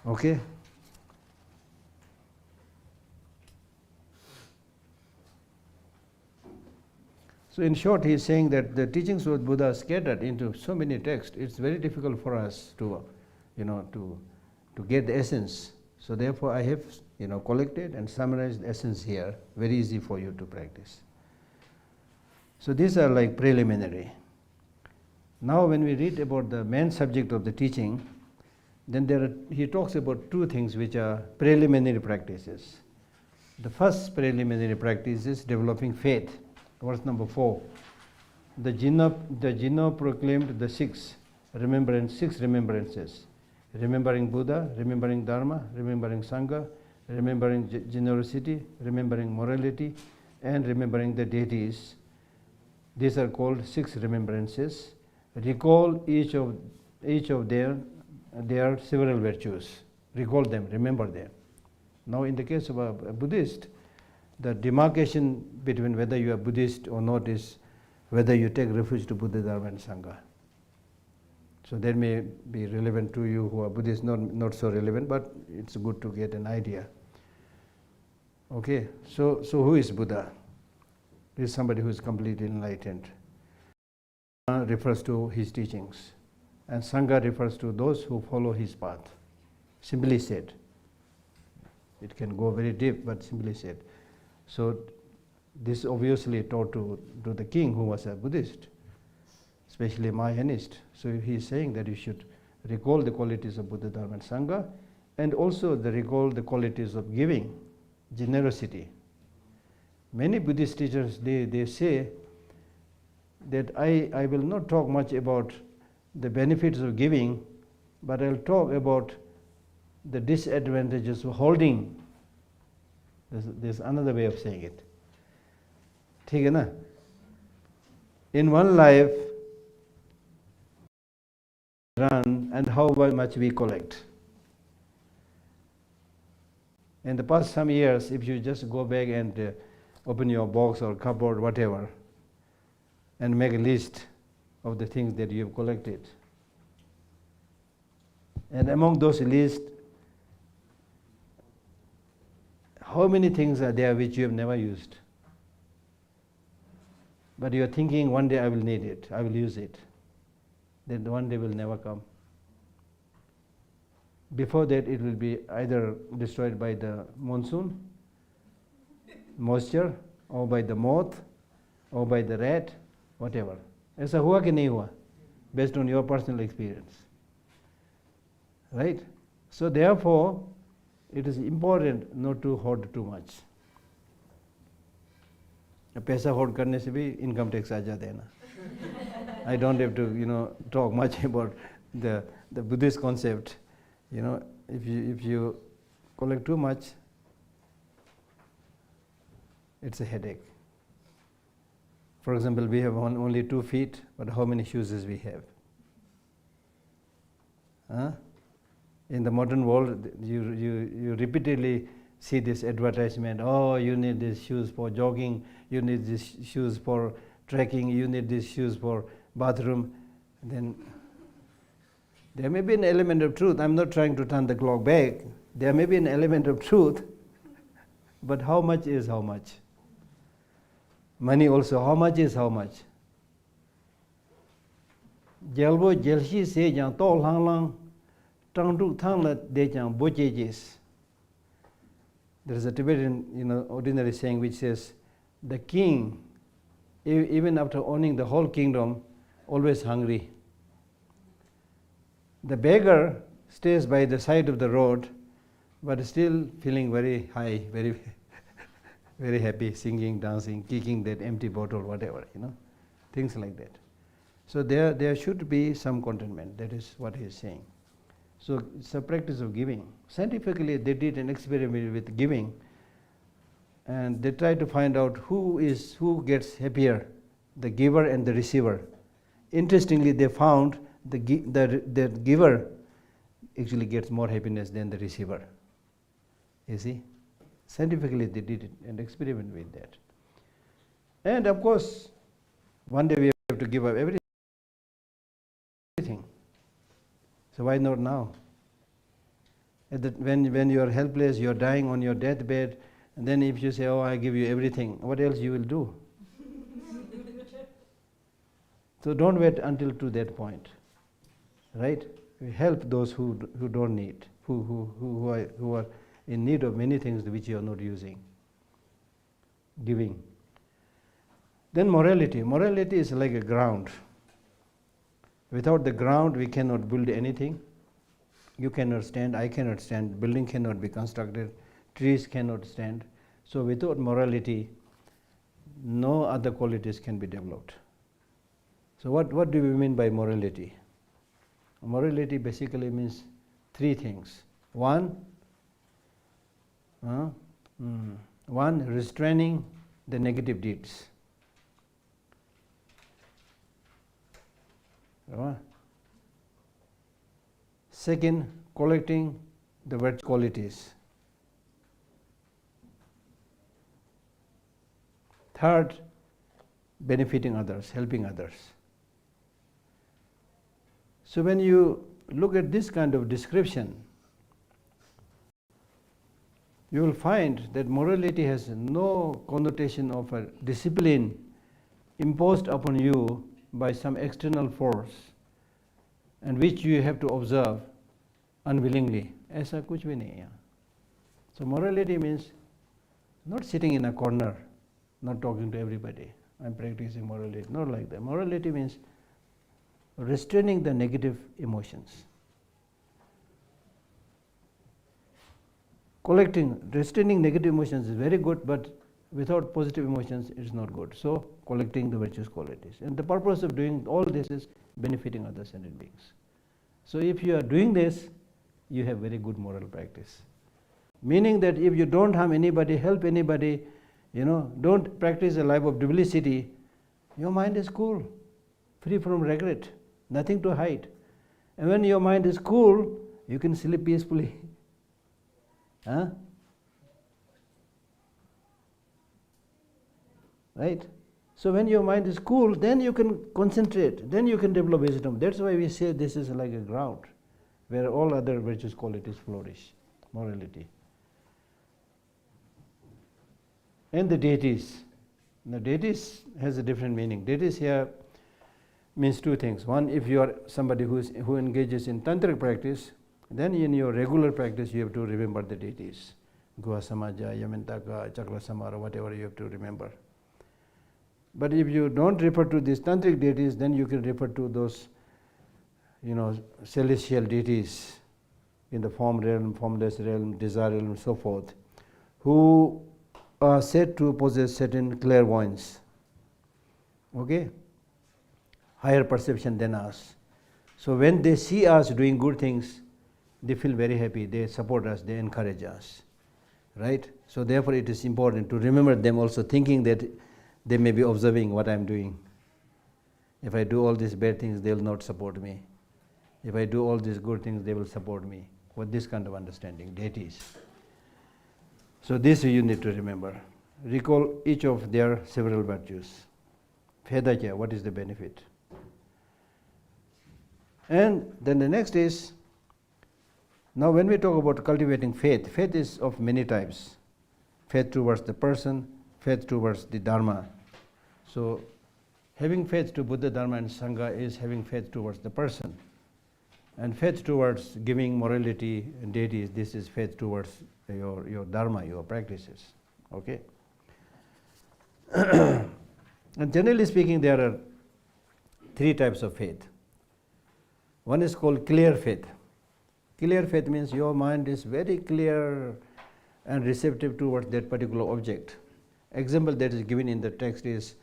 Speaker 1: Okay? So in short, he is saying that the teachings of Buddha are scattered into so many texts. It's very difficult for us to get the essence. So therefore, I have collected and summarized the essence here. Very easy for you to practice. So these are like preliminary. Now, when we read about the main subject of the teaching, then he talks about two things which are preliminary practices. The first preliminary practice is developing faith. Verse number 4. The Jinna proclaimed the six remembrances. Remembering Buddha, remembering Dharma, remembering Sangha, remembering generosity, remembering morality, and remembering the deities. These are called six remembrances. Recall each of their several virtues. Recall them, remember them. Now in the case of a Buddhist, the demarcation between whether you are Buddhist or not is whether you take refuge to Buddha, Dharma and Sangha. So that may be relevant to you who are Buddhists, not so relevant, but it's good to get an idea. Okay, so who is Buddha? He is somebody who is completely enlightened. Refers to his teachings, and Sangha refers to those who follow his path. Simply said. It can go very deep, but simply said. So this obviously taught to the king who was a Buddhist, especially a Mahayanist. So he is saying that you should recall the qualities of Buddha, Dharma and Sangha, and also recall the qualities of giving, generosity. Many Buddhist teachers, they say that I will not talk much about the benefits of giving, but I'll talk about the disadvantages of holding. There's another way of saying it. In one life, run and how much we collect. In the past some years, if you just go back and open your box or cupboard, whatever, and make a list of the things that you have collected, and among those lists, how many things are there which you have never used? But you are thinking, one day I will need it, I will use it. Then one day will never come. Before that, it will be either destroyed by the monsoon, moisture, or by the moth, or by the rat, whatever. ऐसा हुआ कि नहीं हुआ? Based on your personal experience. Right? So therefore, it is important not to hoard too much. पैसा hoard करने से भी income tax आ जाता है ना. I don't have to, talk much about the Buddhist concept. If you collect too much, it's a headache. For example, we have only 2 feet, but how many shoes we have? Huh? In the modern world, you repeatedly see this advertisement. Oh, you need these shoes for jogging. You need these shoes for trekking. You need these shoes for bathroom. Then there may be an element of truth. I'm not trying to turn the clock back. There may be an element of truth, but how much is how much? Money also, how much is how much? Jelbo jelshi se jang tol hang lang, tang du thang la de jang bojejis. There is a Tibetan, ordinary saying which says, the king, even after owning the whole kingdom, always hungry. The beggar stays by the side of the road, but still feeling very high, very, very happy, singing, dancing, kicking that empty bottle, whatever, things like that. So there should be some contentment. That is what he is saying. So it's a practice of giving. Scientifically, they did an experiment with giving, and they tried to find out who gets happier, the giver and the receiver. Interestingly, they found the giver actually gets more happiness than the receiver. You see? Scientifically, they did an experiment with that. And of course, one day we have to give up everything. So why not now? When you are helpless, you are dying on your deathbed, and then if you say, oh, I give you everything, what else you will do? So don't wait until to that point. Right? We help those who don't need, who are in need of many things which you are not using. Giving. Then morality. Morality is like a ground. Without the ground, we cannot build anything. You cannot stand, I cannot stand, building cannot be constructed, trees cannot stand. So without morality, no other qualities can be developed. So what do we mean by morality? Morality basically means 3 things. One, restraining the negative deeds. Second, collecting the virtue qualities. Third, benefiting others, helping others. So when you look at this kind of description, you will find that morality has no connotation of a discipline imposed upon you by some external force and which you have to observe unwillingly. ऐसा कुछ भी नहीं है. So morality means not sitting in a corner, not talking to everybody. I'm practicing morality. Not like that. Morality means restraining the negative emotions. Restraining negative emotions is very good, but without positive emotions it is not good. So collecting the virtuous qualities. And the purpose of doing all this is benefiting other sentient beings. So if you are doing this, you have very good moral practice. Meaning that if you don't harm anybody, help anybody, don't practice a life of duplicity, your mind is cool, free from regret, nothing to hide. And when your mind is cool, you can sleep peacefully. Huh? Right? So when your mind is cool, then you can concentrate, then you can develop wisdom. That's why we say this is like a ground where all other virtues qualities flourish, morality. And the deities. The deities has a different meaning. Deities here means two things. One, if you are somebody who engages in tantric practice, then in your regular practice you have to remember the deities. Guha Samaja, Yamantaka, Chakra Samara, whatever you have to remember. But if you don't refer to these tantric deities, then you can refer to those, celestial deities in the form realm, formless realm, desire realm, and so forth, who are said to possess certain clairvoyance, okay, higher perception than us. So when they see us doing good things, they feel very happy. They support us. They encourage us, right? So therefore, it is important to remember them also, thinking that they may be observing what I am doing. If I do all these bad things, they will not support me. If I do all these good things, they will support me. With this kind of understanding, deities. So this you need to remember. Recall each of their several virtues. Phedakya, what is the benefit? And then the next is, now when we talk about cultivating faith, faith is of many types. Faith towards the person, faith towards the Dharma. So having faith to Buddha, Dharma and Sangha is having faith towards the person. And faith towards giving morality and deities, this is faith towards your Dharma, your practices. Okay? And generally speaking, there are three types of faith. One is called clear faith. Clear faith means your mind is very clear and receptive towards that particular object. Example that is given in the text is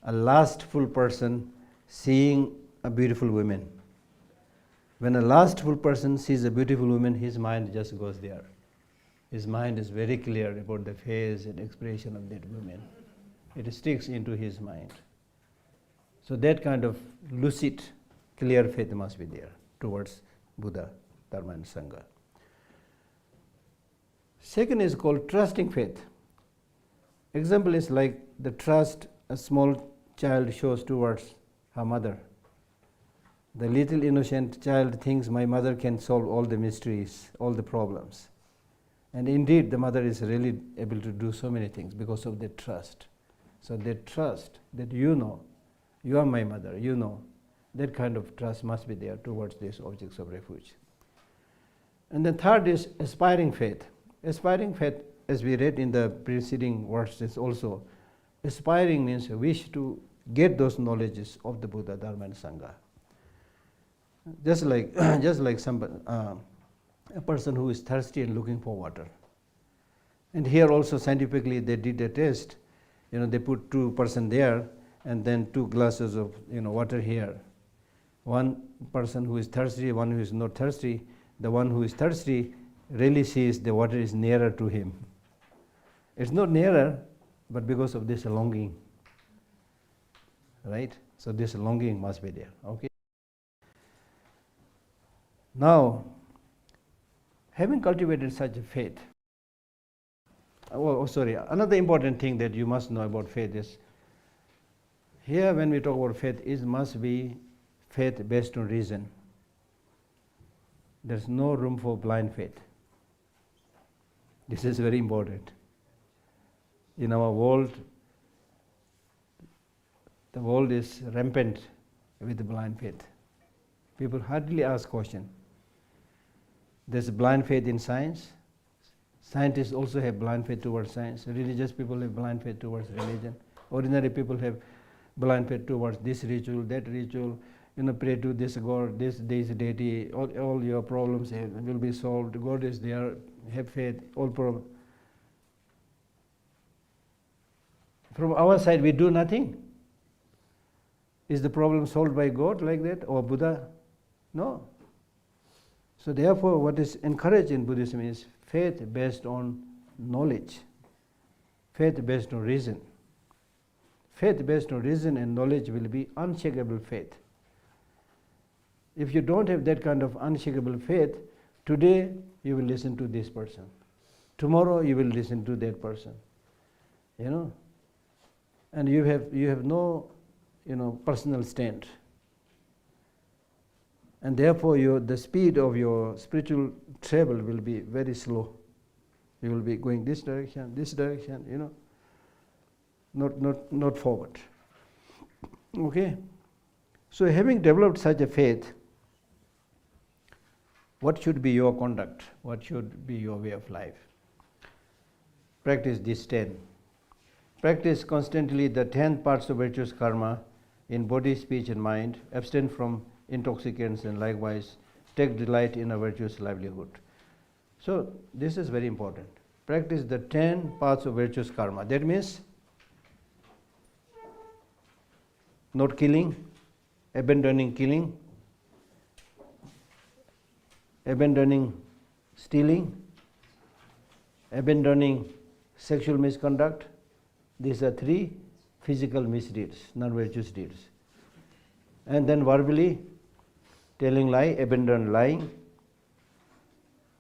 Speaker 1: a lustful person seeing a beautiful woman. When a lustful person sees a beautiful woman, his mind just goes there. His mind is very clear about the face and expression of that woman. It sticks into his mind. So that kind of lucid, clear faith must be there towards Buddha, Dharma and Sangha. Second is called trusting faith. Example is like the trust a small child shows towards her mother. The little innocent child thinks my mother can solve all the mysteries, all the problems. And indeed, the mother is really able to do so many things because of that trust. So that trust that you are my mother, that kind of trust must be there towards these objects of refuge. And the third is aspiring faith. Aspiring faith, as we read in the preceding verses also, aspiring means a wish to get those knowledges of the Buddha, Dharma and Sangha. Just like a person who is thirsty and looking for water. And here also scientifically they did a test. They put two person there and then 2 glasses of water here. One person who is thirsty, one who is not thirsty. The one who is thirsty really sees the water is nearer to him. It's not nearer, but because of this longing, right? So this longing must be there. Okay. Now, having cultivated such a faith, another important thing that you must know about faith is, here when we talk about faith, it must be faith based on reason. There's no room for blind faith. This is very important. In our world, the world is rampant with blind faith. People hardly ask questions. There's blind faith in science. Scientists also have blind faith towards science. Religious people have blind faith towards religion. Ordinary people have blind faith towards this ritual, that ritual. Pray to this God, this deity. All your problems will be solved. God is there. Have faith. All problems. From our side, we do nothing. Is the problem solved by God like that or Buddha? No. So therefore, what is encouraged in Buddhism is faith based on knowledge, faith based on reason. Faith based on reason and knowledge will be unshakable faith. If you don't have that kind of unshakable faith, today you will listen to this person. Tomorrow you will listen to that person. And you have no personal stand. And therefore the speed of your spiritual travel will be very slow. You will be going this direction, not forward. Okay? So having developed such a faith, what should be your conduct? What should be your way of life? Practice these 10. Practice constantly the 10 parts of virtuous karma in body, speech and mind. Abstain from intoxicants and likewise take delight in a virtuous livelihood. So this is very important. Practice the 10 parts of virtuous karma. That means not killing, abandoning killing, abandoning stealing, abandoning sexual misconduct. These are 3 physical misdeeds, non-virtuous deeds. And then verbally, telling lie, abandon lying,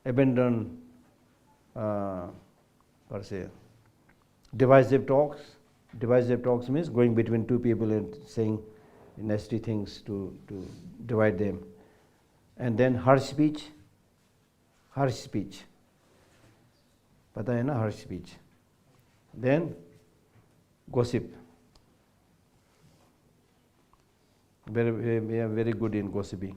Speaker 1: abandon divisive talks. Divisive talks means going between 2 people and saying nasty things to divide them. And then harsh speech. Harsh speech. Pata hai na, harsh speech. Then gossip. We are very good in gossiping.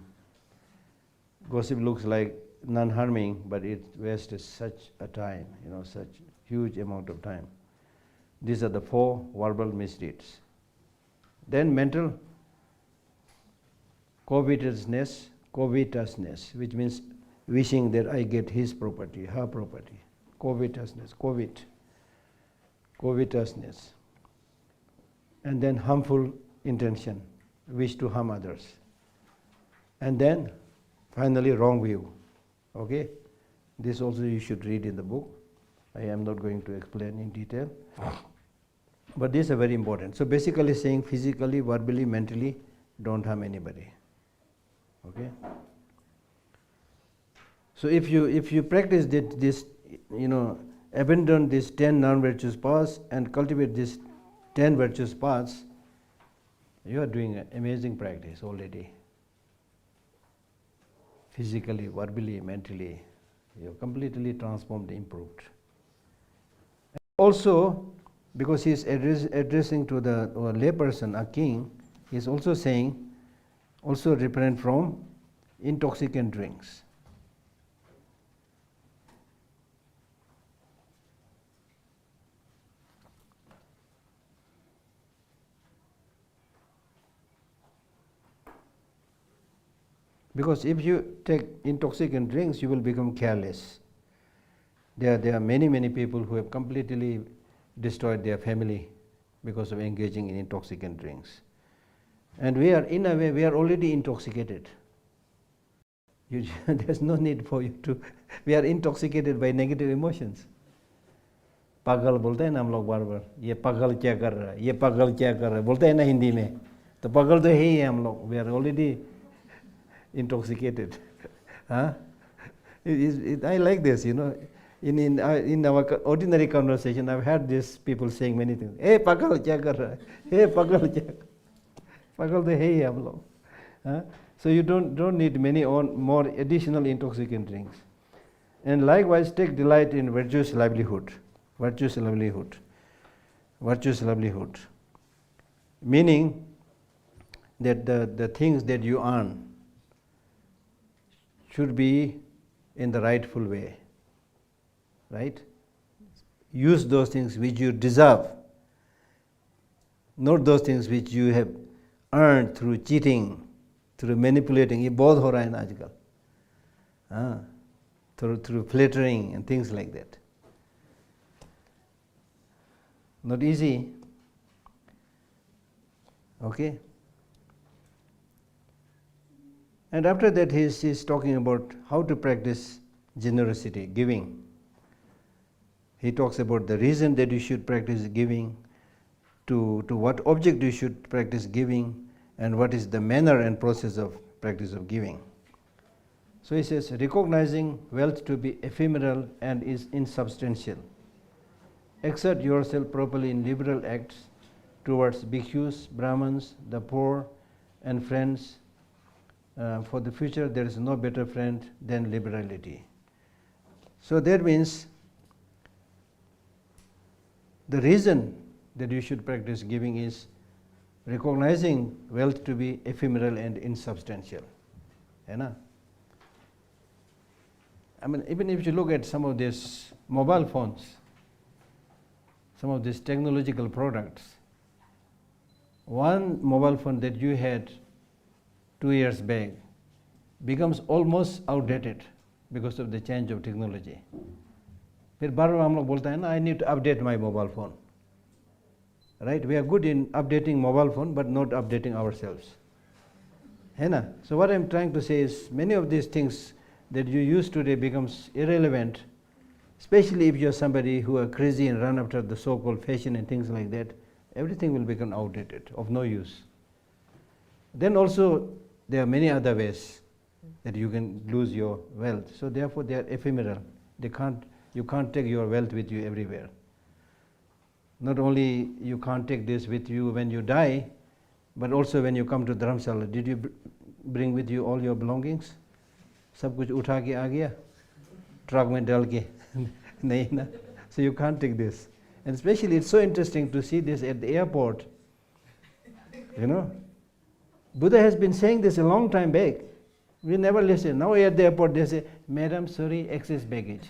Speaker 1: Gossip looks like non-harming, but it wastes such a time, such huge amount of time. These are the 4 verbal misdeeds. Then mental covetousness, which means wishing that I get his property, her property. Covetousness. And then harmful intention, wish to harm others. And then finally wrong view. Okay? This also you should read in the book. I am not going to explain in detail. But these are very important. So basically saying physically, verbally, mentally, don't harm anybody. Okay? So if you practice this, abandon these 10 non-virtuous paths and cultivate these 10 virtuous paths, you are doing an amazing practice already. Physically, verbally, mentally, you are completely transformed, improved. And also, because he is addressing to the layperson, a king, he is also saying, also refrain from intoxicant drinks. Because if you take intoxicant drinks, you will become careless. There are many people who have completely destroyed their family because of engaging in intoxicant drinks. And we are, in a way, we are already intoxicated. There's no need for you to. We are intoxicated by negative emotions. पागल बोलते हैं ना हम लोग बार बार, ये पागल क्या कर रहा है, ये पागल क्या कर रहा है, बोलते हैं ना हिंदी में, तो पागल तो है ही है हम लोग. We are already intoxicated. Huh? I like this, In our ordinary conversation, I've heard these people saying many things. Hey, pagal kya kar raha hai? Hey, pagal kya? Pagal to hai hi hum log. So you don't need many more additional intoxicant drinks. And likewise, take delight in virtuous livelihood. Virtuous livelihood. Virtuous livelihood. Meaning that the things that you earn should be in the rightful way. Right? Use those things which you deserve, not those things which you have earned through cheating, through manipulating. ये बहुत हो रहा है ना आजकल. Through flattering and things like that. Not easy. Okay? And after that he is talking about how to practice generosity, giving. He talks about the reason that you should practice giving, to what object you should practice giving, and what is the manner and process of practice of giving. So he says, recognizing wealth to be ephemeral and is insubstantial. Exert yourself properly in liberal acts towards bhikkhus, brahmans, the poor, and friends. For the future, there is no better friend than liberality. So that means the reason that you should practice giving is recognizing wealth to be ephemeral and insubstantial. I mean, even if you look at some of these mobile phones, some of these technological products, one mobile phone that you had 2 years back becomes almost outdated because of the change of technology. फिर बार बार हम लोग बोलते हैं ना, I need to update my mobile phone. Right? We are good in updating mobile phone, but not updating ourselves. है ना? So what I'm trying to say is, many of these things that you use today becomes irrelevant, especially if you're somebody who are crazy and run after the so-called fashion and things like that. Everything will become outdated, of no use. Then also, there are many other ways that you can lose your wealth. So therefore, they are ephemeral. You can't take your wealth with you everywhere. Not only you can't take this with you when you die, but also when you come to Dharamsala. Did you bring with you all your belongings? सब कुछ उठा के आ गया truck में डाल के नहीं ना. So you can't take this. And especially it's so interesting to see this at the airport. Buddha has been saying this a long time back. We never listen. Now at the airport they say, Madam, sorry, excess baggage.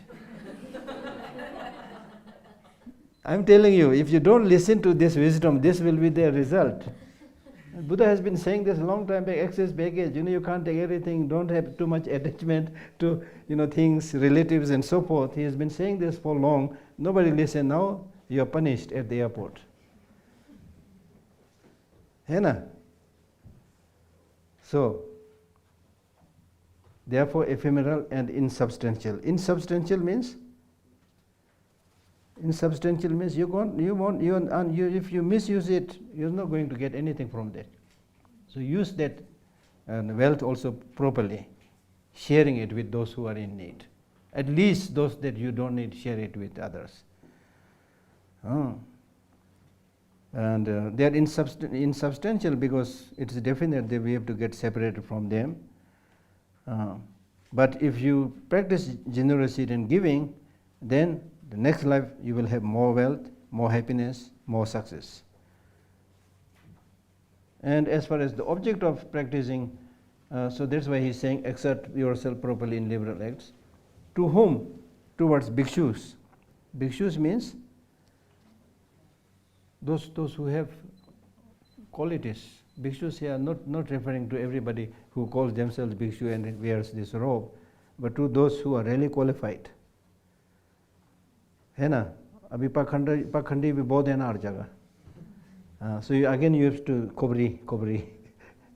Speaker 1: I'm telling you, if you don't listen to this wisdom, this will be the result. Buddha has been saying this a long time back, excess baggage, you can't take everything, don't have too much attachment to, things, relatives and so forth. He has been saying this for long. Nobody listen. Now you are punished at the airport. Hena? So, therefore ephemeral and insubstantial. Insubstantial means if you misuse it, you're not going to get anything from that. So use that wealth also properly, sharing it with those who are in need. At least those that you don't need, share it with others. And they are insubstantial because it's definite that we have to get separated from them. But if you practice generosity and giving, then the next life you will have more wealth, more happiness, more success. And as far as the object of practicing, so that's why he's saying exert yourself properly in liberal acts. To whom? Towards bhikshus. Bhikshus means those who have qualities. Bhikshus here not referring to everybody who calls themselves bhikshu and wears this robe, but to those who are really qualified. है ना, अभी पाखंडी भी बहुत है ना हर जगह. So again you have to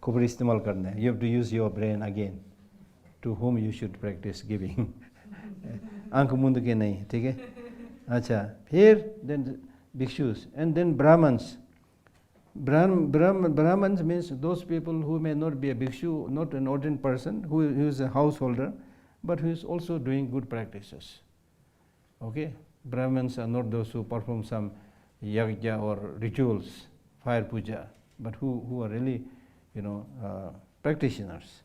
Speaker 1: खोबरी इस्तेमाल करना है. You have to use your brain again. To whom you should practice giving. आंख मूंद के नहीं, ठीक है? अच्छा, फिर then bhikshus and then brahmans. Brahmans means those people who may not be a bhikshu, not an ordained person, who is a householder, but who is also doing good practices. Okay? Brahmins are not those who perform some yajna or rituals, fire puja, but who are really, practitioners.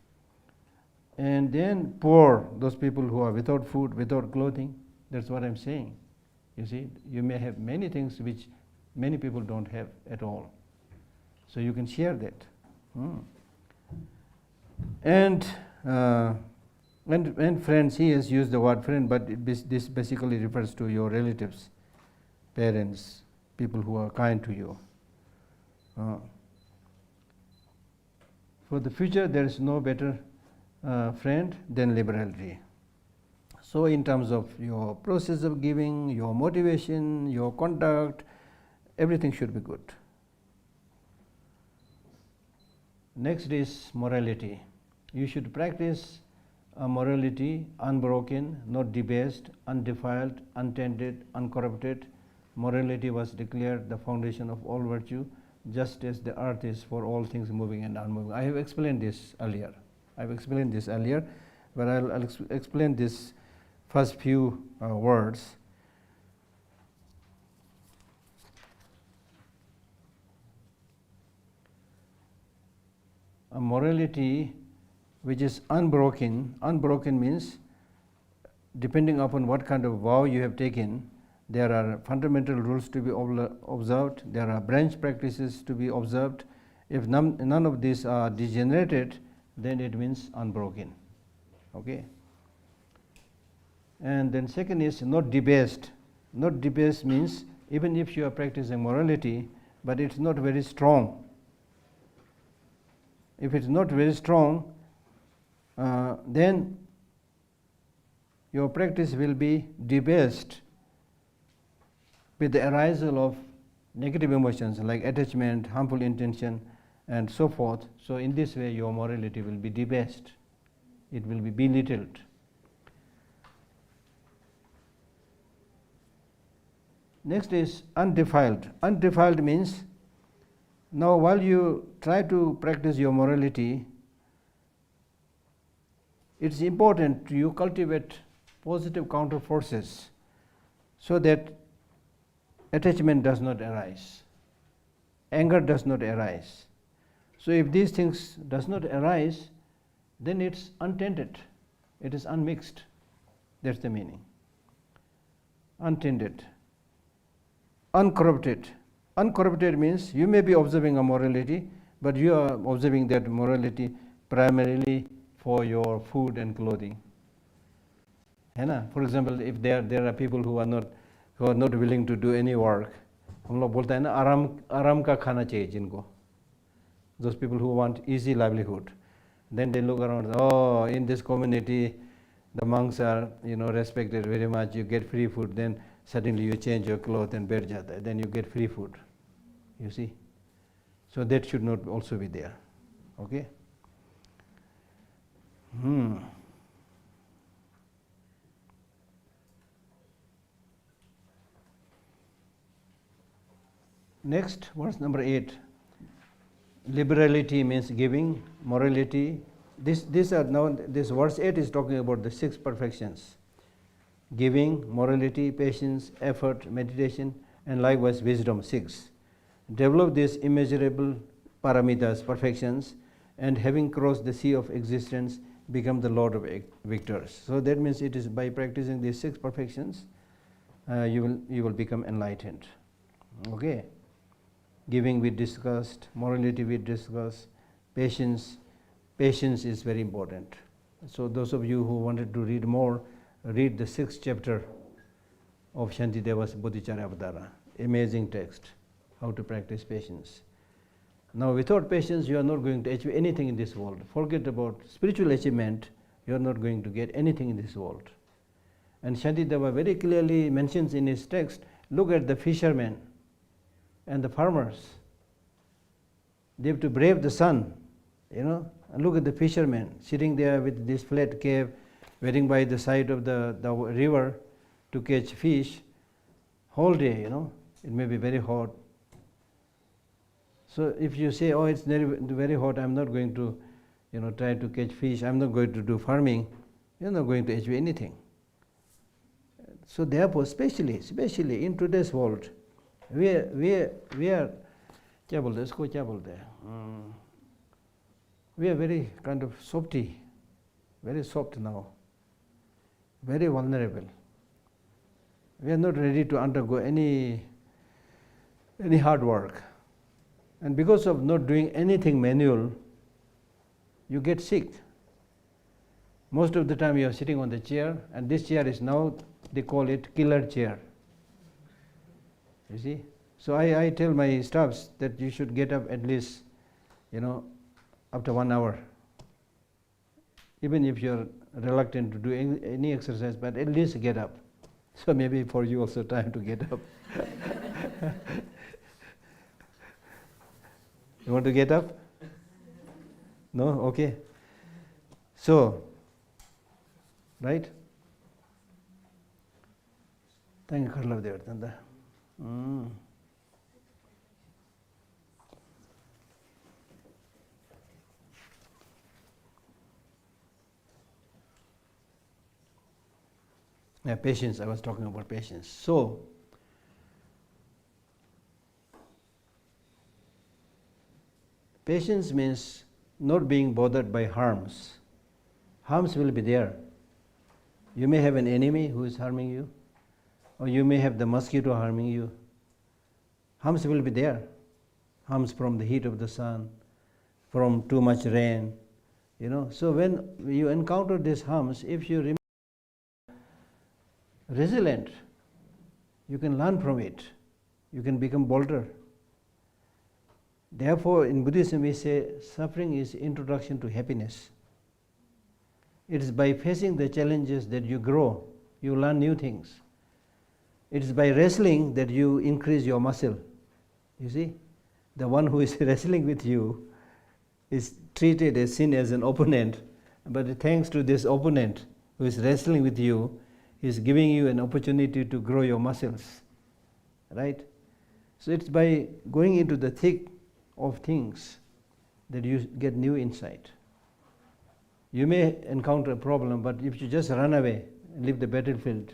Speaker 1: And then poor, those people who are without food, without clothing. That's what I'm saying. You see, you may have many things which many people don't have at all. So you can share that. And friends, he has used the word friend, but this basically refers to your relatives, parents, people who are kind to you. For the future, there is no better friend than liberality. So in terms of your process of giving, your motivation, your conduct, everything should be good. Next is morality. You should practice a morality unbroken, not debased, undefiled, untainted, uncorrupted. Morality was declared the foundation of all virtue, just as the earth is for all things moving and unmoving. I have explained this earlier. I've explained this earlier, but I'll explain this first few words. A morality which is unbroken. Unbroken means, depending upon what kind of vow you have taken, there are fundamental rules to be observed, there are branch practices to be observed. If none of these are degenerated, then it means unbroken. Okay. And then second is not debased. Not debased means, even if you are practicing morality, but it's not very strong. If it's not very strong, then your practice will be debased with the arisal of negative emotions like attachment, harmful intention, and so forth. So in this way your morality will be debased, it will be belittled. Next is undefiled. Undefiled means, now while you try to practice your morality, it's important you cultivate positive counter forces so that attachment does not arise, anger does not arise. So if these things does not arise, then it's untainted, it is unmixed. That's the meaning. Untainted. Uncorrupted. Uncorrupted means you may be observing a morality, but you are observing that morality primarily for your food and clothing. For example, if there are people who are not willing to do any work, हम लोग बोलते हैं ना आराम का खाना चाहिए जिनको, those people who want easy livelihood, then they look around, oh, in this community the monks are respected very much, you get free food, then suddenly you change your clothes and bed jata, then you get free food. You see, so that should not also be there. Okay. Next, verse number 8. Liberality means giving, morality. This verse 8 is talking about the 6 perfections: giving, morality, patience, effort, meditation, and likewise wisdom, 6. Develop these immeasurable paramitas, perfections, and having crossed the sea of existence, become the Lord of victors. So that means it is by practicing these 6 perfections you will become enlightened. Okay. Giving we discussed, morality we discussed, patience is very important. So those of you who wanted to read more, read the 6th chapter of Shantideva's Bodhicharya Avadara. Amazing text, how to practice patience. Now without patience you are not going to achieve anything in this world. Forget about spiritual achievement, you are not going to get anything in this world. And Shantideva very clearly mentions in his text, look at the fishermen and the farmers. They have to brave the sun, and look at the fishermen sitting there with this flat cave, waiting by the side of the river to catch fish whole day, it may be very hot. So if you say, oh, it's very, very hot, I'm not going to try to catch fish, I'm not going to do farming, you're not going to achieve anything. So therefore, especially in today's world, we are very kind of softy, very soft now, very vulnerable. We are not ready to undergo any hard work. And because of not doing anything manual, you get sick. Most of the time you are sitting on the chair, and this chair is now, they call it killer chair. You see? So I tell my staffs that you should get up at least, after 1 hour. Even if you're reluctant to do any exercise, but at least get up. So maybe for you also time to get up. You want to get up? No? Okay. So, right? Thank you, Lhakdor. Patience, I was talking about patience. So, patience means not being bothered by harms. Harms will be there. You may have an enemy who is harming you, or you may have the mosquito harming you. Harms will be there. Harms from the heat of the sun, from too much rain, So when you encounter these harms, if you remain resilient, you can learn from it. You can become bolder. Therefore, in Buddhism we say suffering is introduction to happiness. It is by facing the challenges that you grow, you learn new things. It is by wrestling that you increase your muscle. You see, the one who is wrestling with you is treated as seen as an opponent, but thanks to this opponent who is wrestling with you, he is giving you an opportunity to grow your muscles, right? So it's by going into the thick of things that you get new insight. You may encounter a problem, but if you just run away and leave the battlefield,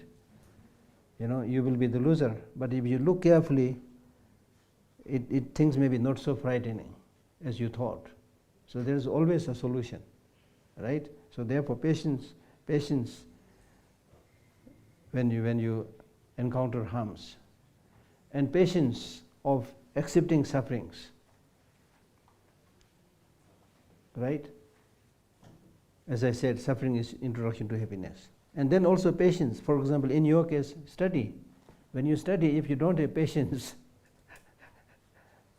Speaker 1: you will be the loser. But if you look carefully, things may be not so frightening as you thought. So there is always a solution, right? So therefore, patience when you encounter harms, and patience of accepting sufferings, right? As I said, suffering is introduction to happiness. And then also patience. For example, in your case, study. When you study, if you don't have patience,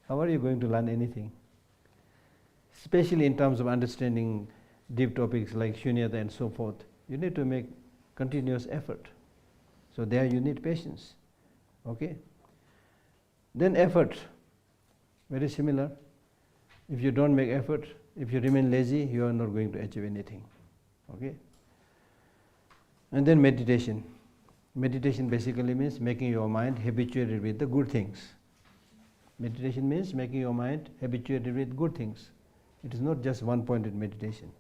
Speaker 1: how are you going to learn anything? Especially in terms of understanding deep topics like shunyata and so forth, you need to make continuous effort. So there you need patience. Okay? Then effort, very similar. If you don't make effort, if you remain lazy, you are not going to achieve anything. Okay? And then meditation. Meditation basically means making your mind habituated with the good things. Meditation means making your mind habituated with good things. It is not just one-pointed meditation.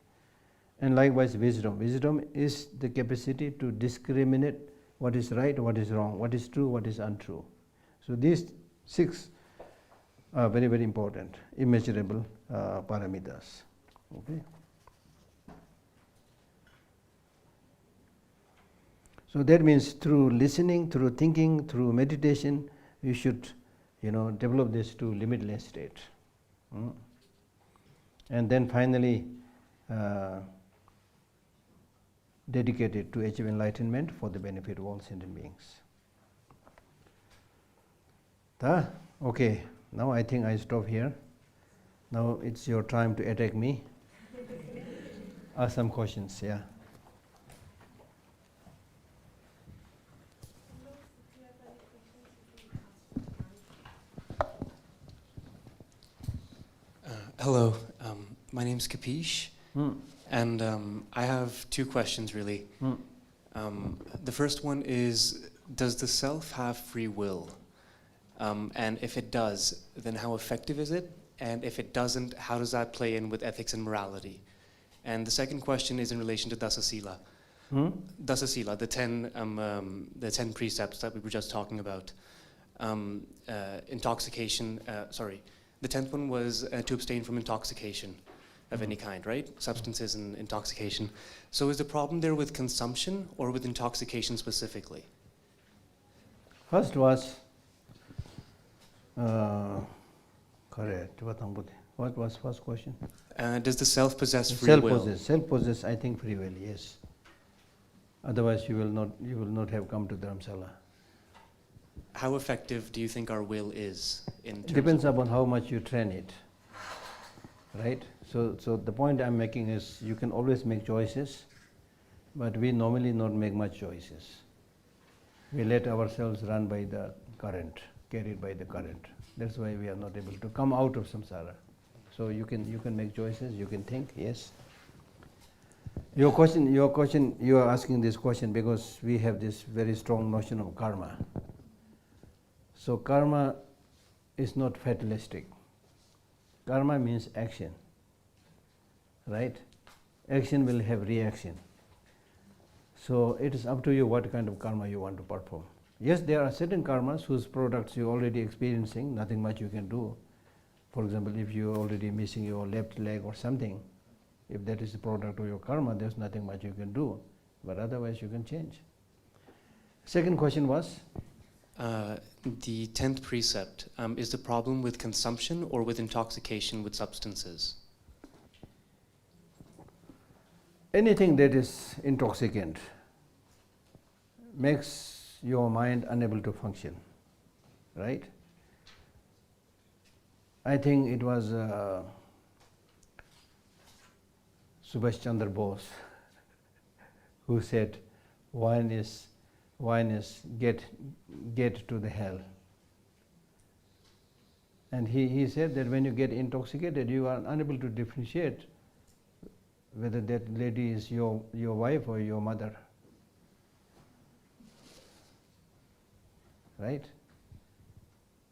Speaker 1: And likewise wisdom. Wisdom is the capacity to discriminate what is right, what is wrong, what is true, what is untrue. So these 6 are very, very important, immeasurable paramitas. Okay. So that means through listening, through thinking, through meditation, you should, develop this to limitless state. And then finally, dedicated to achieve enlightenment for the benefit of all sentient beings. Okay, now I think I stop here. Now it's your time to attack me. Ask some questions, yeah.
Speaker 3: Hello, my name's Kapish, and I have 2 questions really. The first one is, does the self have free will? And if it does, then how effective is it? And if it doesn't, how does that play in with ethics and morality? And the second question is in relation to Dasasila. Dasasila, the 10 precepts that we were just talking about. Intoxication, the 10th one was to abstain from intoxication of any kind, right? Substances and intoxication. So is the problem there with consumption or with intoxication specifically?
Speaker 1: First was correct. What was first question?
Speaker 3: Does the self possess free will?
Speaker 1: Self-possess, I think free will, yes. Otherwise you will not have come to Dharamsala.
Speaker 3: How effective do you think our will is in terms
Speaker 1: Depends upon how much you train it, right? So the point I'm making is you can always make choices, but we normally not make much choices. We let ourselves run by the current, carried by the current. That's why we are not able to come out of samsara. So you can make choices, you can think, yes. Your question, you are asking this question because we have this very strong notion of karma. So karma is not fatalistic. Karma means action, right? Action will have reaction. So it is up to you what kind of karma you want to perform. Yes, there are certain karmas whose products you're already experiencing, nothing much you can do. For example, if you're already missing your left leg or something, if that is the product of your karma, there's nothing much you can do. But otherwise you can change. Second question was?
Speaker 3: The 10th precept, is the problem with consumption or with intoxication with substances?
Speaker 1: Anything that is intoxicant makes your mind unable to function, right? I think it was Subhash Chandra Bose who said, wine is get to the hell. And he said that when you get intoxicated, you are unable to differentiate whether that lady is your wife or your mother. Right?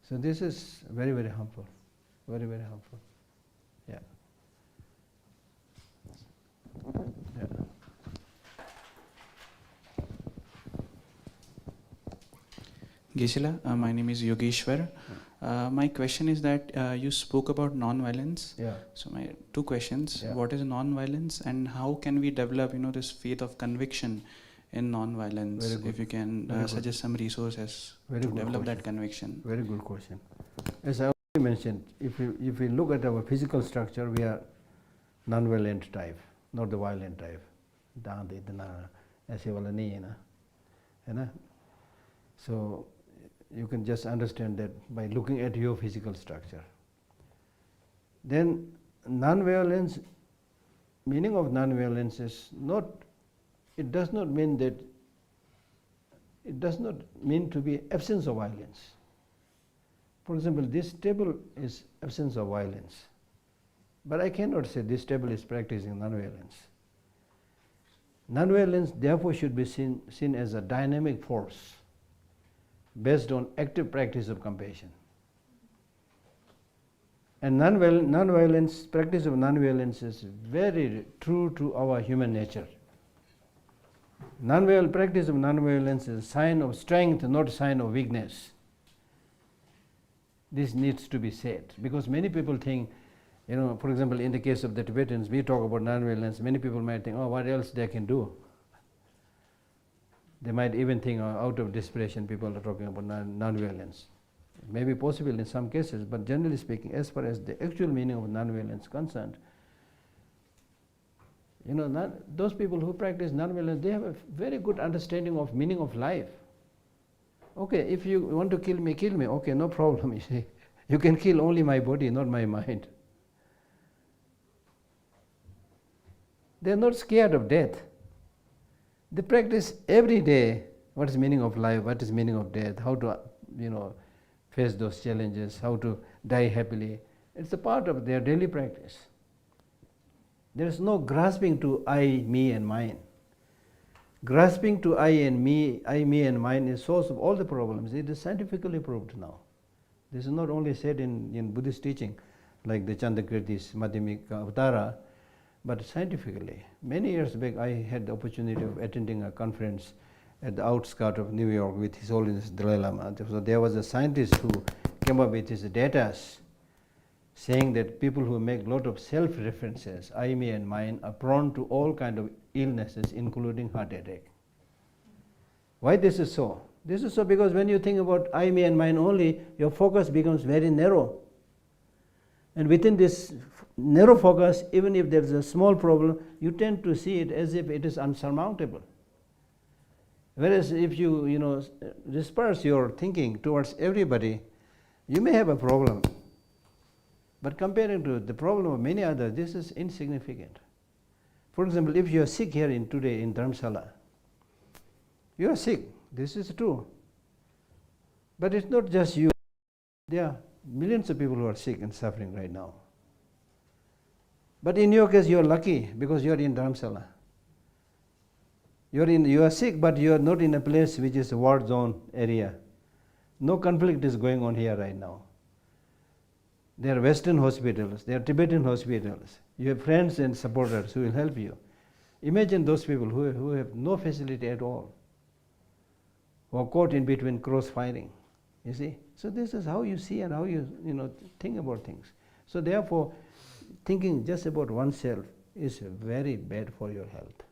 Speaker 1: So this is very, very harmful. Very, very harmful. Yeah. Yeah.
Speaker 4: Geshe, my name is Yogeshwar. My question is that you spoke about non-violence.
Speaker 1: Yeah.
Speaker 4: So my two questions:
Speaker 1: Yeah.
Speaker 4: what is non-violence, and how can we develop, this faith of conviction in non-violence?
Speaker 1: Very good.
Speaker 4: If you can
Speaker 1: Very good.
Speaker 4: suggest some resources
Speaker 1: Very
Speaker 4: to
Speaker 1: good
Speaker 4: develop
Speaker 1: question.
Speaker 4: that conviction.
Speaker 1: Very good question. As I already mentioned, if we look at our physical structure, we are non-violent type, not the violent type. So you can just understand that by looking at your physical structure. Then non-violence, meaning of non-violence is not, it does not mean to be absence of violence. For example, this table is absence of violence. But I cannot say this table is practicing non-violence. Non-violence therefore should be seen as a dynamic force based on active practice of compassion. And practice of non-violence is very true to our human nature. Practice of non-violence is a sign of strength, not a sign of weakness. This needs to be said, because many people think, for example, in the case of the Tibetans, we talk about non-violence, many people might think, oh, what else they can do? They might even think, out of desperation, people are talking about non-violence. It may be possible in some cases, but generally speaking, as far as the actual meaning of non-violence is concerned, those people who practice non-violence, they have a very good understanding of meaning of life. Okay, if you want to kill me, kill me. Okay, no problem, you see. You can kill only my body, not my mind. They are not scared of death. They practice every day what is meaning of life, what is meaning of death, how to, face those challenges, how to die happily. It's a part of their daily practice. There is no grasping to I, me and mine. Grasping to I, me and mine is source of all the problems. It is scientifically proved now. This is not only said in Buddhist teaching, like the Chandakirti's Madhyamika Avtara, but scientifically. Many years back, I had the opportunity of attending a conference at the outskirts of New York with His Holiness Dalai Lama. So there was a scientist who came up with his data saying that people who make a lot of self-references, I, me and mine, are prone to all kinds of illnesses, including heart attack. Why this is so? This is so because when you think about I, me and mine only, your focus becomes very narrow. And within this narrow focus, even if there is a small problem, you tend to see it as if it is unsurmountable. Whereas if you disperse your thinking towards everybody, you may have a problem. But comparing to the problem of many others, this is insignificant. For example, if you are sick here today in Dharamsala, you are sick. This is true. But it's not just you. There are millions of people who are sick and suffering right now. But in your case, you are lucky because you are in Dharamsala. You are sick, but you are not in a place which is a war zone area. No conflict is going on here right now. There are Western hospitals, there are Tibetan hospitals. You have friends and supporters who will help you. Imagine those people who have no facility at all, who are caught in between cross firing. You see? So this is how you see and how you think about things. So therefore, thinking just about oneself is very bad for your health.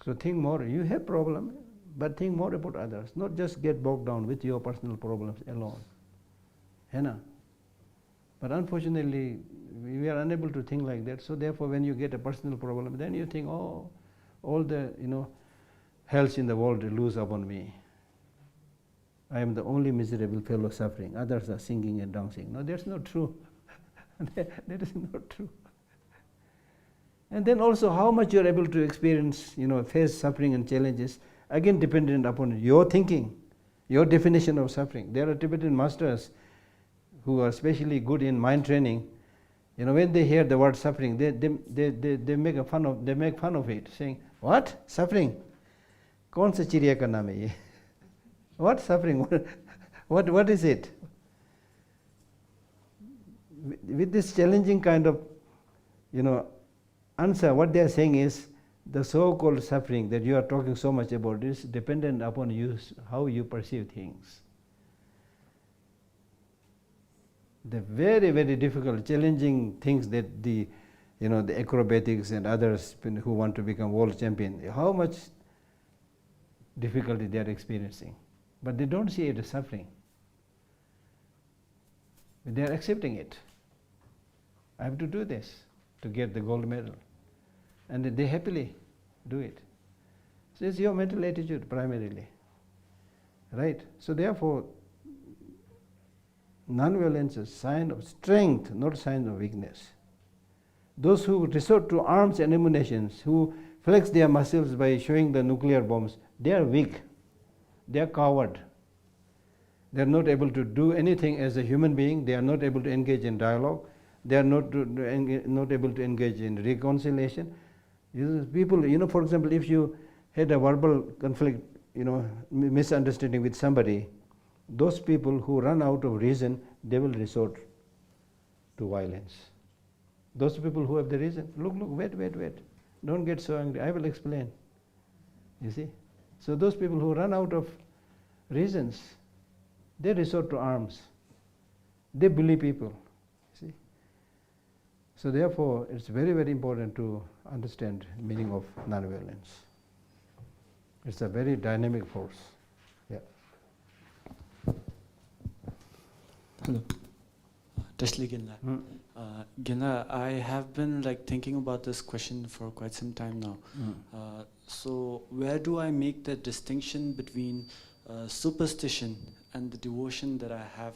Speaker 1: So think more. You have problem, but think more about others. Not just get bogged down with your personal problems alone. But unfortunately, we are unable to think like that. So therefore, when you get a personal problem, then you think, oh, all the hells in the world lose upon me. I am the only miserable fellow suffering. Others are singing and dancing. No, that's not true. That is not true. And then also how much you are able to experience, face suffering and challenges, again dependent upon your thinking, your definition of suffering. There are Tibetan masters who are especially good in mind training. When they hear the word suffering, they make fun of it, saying, "What? Suffering? Kaun sa chiriya ka naam hai ye?" What suffering? What is it? With this challenging kind of, answer, what they are saying is the so-called suffering that you are talking so much about is dependent upon you, how you perceive things. The very, very difficult, challenging things that the acrobatics and others who want to become world champion, how much difficulty they are experiencing. But they don't see it as suffering. They are accepting it. I have to do this to get the gold medal. And they happily do it. So it's your mental attitude primarily. Right? So therefore, non-violence is a sign of strength, not a sign of weakness. Those who resort to arms and ammunitions, who flex their muscles by showing the nuclear bombs, they are weak. They are coward. They are not able to do anything as a human being. They are not able to engage in dialogue. They are not able to engage in reconciliation. People, for example, if you had a verbal conflict, misunderstanding with somebody, those people who run out of reason, they will resort to violence. Those people who have the reason, look, wait. Don't get so angry. I will explain. You see? So those people who run out of reasons, they resort to arms. They bully people. See? So therefore, it's very, very important to understand the meaning of non-violence. It's a very dynamic force. Yeah.
Speaker 4: Hello. Tesli Ginla. Ginla, I have been thinking about this question for quite some time now. So where do I make the distinction between superstition and the devotion that I have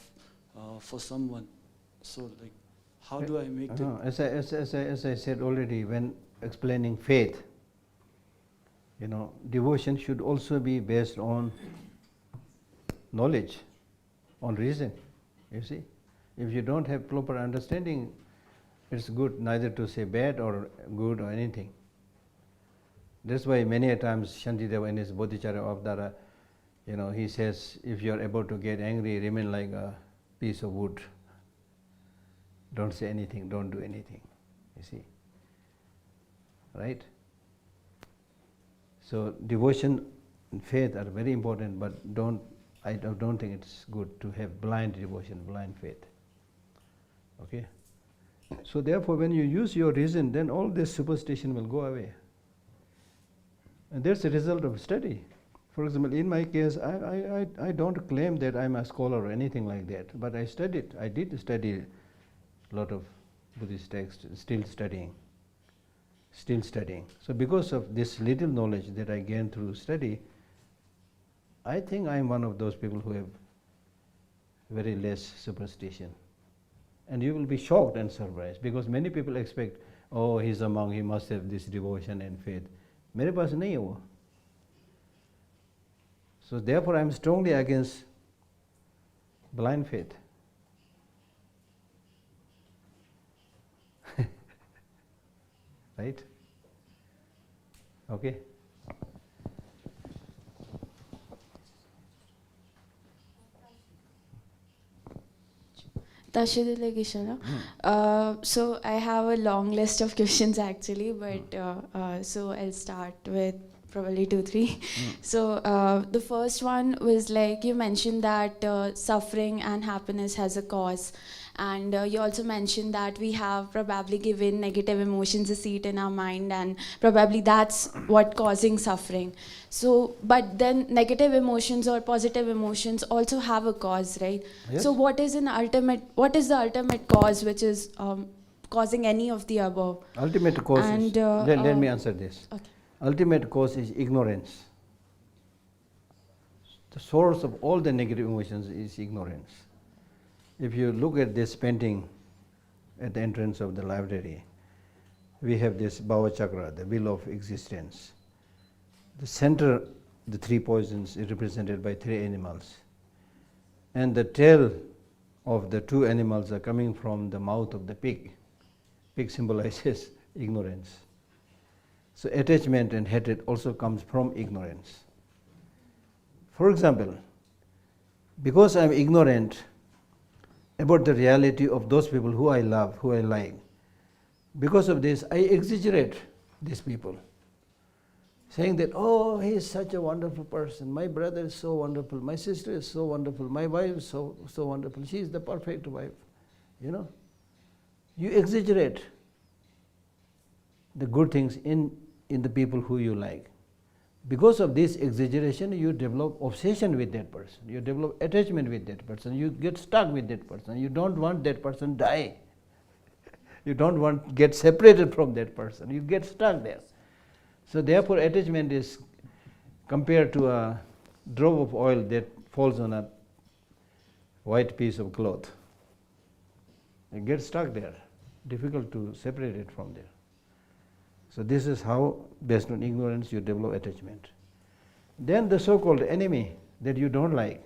Speaker 4: for someone? So how do I make the...
Speaker 1: As I said already when explaining faith, devotion should also be based on knowledge, on reason. You see? If you don't have proper understanding, it's good neither to say bad or good or anything. That's why many a times Shantideva in his Bodhicharya Avtara, he says, if you are able to get angry, remain like a piece of wood. Don't say anything, don't do anything. You see? Right? So devotion and faith are very important, but I don't think it's good to have blind devotion, blind faith. Okay? So therefore, when you use your reason, then all this superstition will go away. And that's a result of study. For example, in my case, I don't claim that I'm a scholar or anything like that, but I studied. I did study a lot of Buddhist texts, still studying. So because of this little knowledge that I gained through study, I think I'm one of those people who have very less superstition. And you will be shocked and surprised, because many people expect, oh, he's a monk, he must have this devotion and faith. मेरे पास नहीं है वो. So therefore I am strongly against blind faith. Right? Okay?
Speaker 5: Tashidile Gishana. So I have a long list of questions actually, but so I'll start with probably 2, 3. So the first one was like you mentioned that suffering and happiness has a cause, and you also mentioned that we have probably given negative emotions a seat in our mind, and probably that's what causing suffering. So, but then negative emotions or positive emotions also have a cause, right?
Speaker 1: Yes.
Speaker 5: So what is the ultimate cause which is causing any of the above?
Speaker 1: Ultimate cause
Speaker 5: And,
Speaker 1: is, let me answer this.
Speaker 5: Okay.
Speaker 1: Ultimate cause is ignorance. The source of all the negative emotions is ignorance. If you look at this painting at the entrance of the library, we have this Bhava Chakra, the wheel of existence. The center, the 3 poisons, is represented by 3 animals. And the tail of the 2 animals are coming from the mouth of the pig. Pig symbolizes ignorance. So attachment and hatred also comes from ignorance. For example, because I am ignorant about the reality of those people who I love, who I like, because of this I exaggerate these people, saying that, oh, he is such a wonderful person, my brother is so wonderful, my sister is so wonderful, my wife is so wonderful, she is the perfect wife. You know, you exaggerate the good things in the people who you like. Because of this exaggeration, you develop obsession with that person, you develop attachment with that person, you get stuck with that person, you don't want that person die, you don't want get separated from that person, you get stuck there. So therefore attachment is compared to a drop of oil that falls on a white piece of cloth. You get stuck there, difficult to separate it from there. So this is how, based on ignorance, you develop attachment. Then the so-called enemy that you don't like,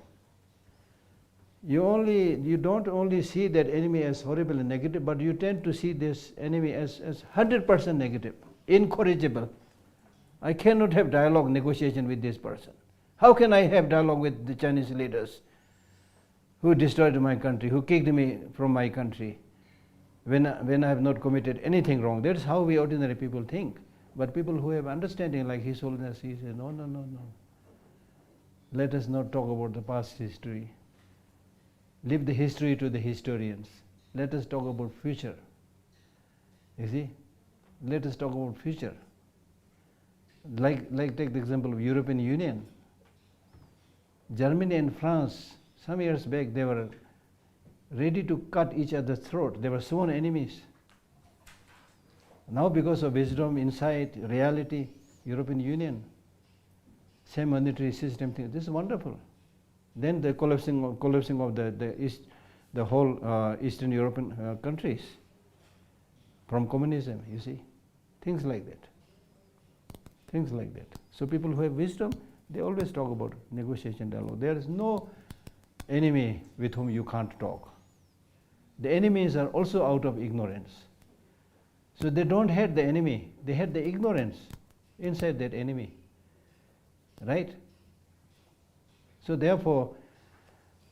Speaker 1: you don't only see that enemy as horrible and negative, but you tend to see this enemy as 100% negative, incorrigible. I cannot have dialogue, negotiation with this person. How can I have dialogue with the Chinese leaders who destroyed my country, who kicked me from my country, when I have not committed anything wrong? That's how we ordinary people think. But people who have understanding, like His Holiness, he says, no. Let us not talk about the past history. Leave the history to the historians. Let us talk about future. You see? Let us talk about future. Like take the example of European Union. Germany and France, some years back, they were ready to cut each other's throat. They were sworn enemies. Now because of wisdom, insight, reality, European Union, same monetary system thing, this is wonderful. Then the collapsing of the whole Eastern European countries from communism, you see. Things like that. Things like that. So people who have wisdom, they always talk about negotiation, dialogue. There is no enemy with whom you can't talk. The enemies are also out of ignorance. So they don't hate the enemy, they hate the ignorance inside that enemy. Right? So therefore,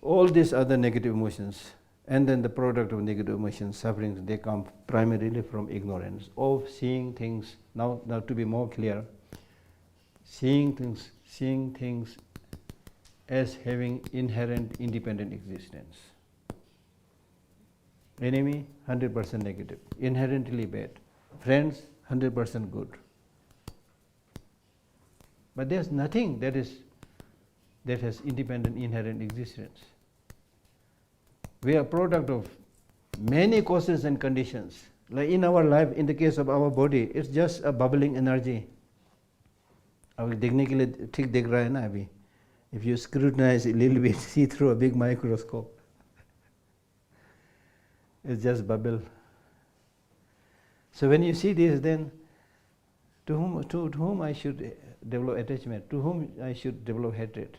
Speaker 1: all these other negative emotions, and then the product of negative emotions, sufferings, they come primarily from ignorance of seeing things. Now to be more clear, seeing things as having inherent independent existence. Enemy, 100% negative, inherently bad. Friends, 100% good. But there's nothing that has independent inherent existence. We are product of many causes and conditions. Like in our life, in the case of our body, it's just a bubbling energy. If you scrutinize a little bit, see through a big microscope, it's just bubble. So when you see this, then to whom I should develop attachment, to whom I should develop hatred?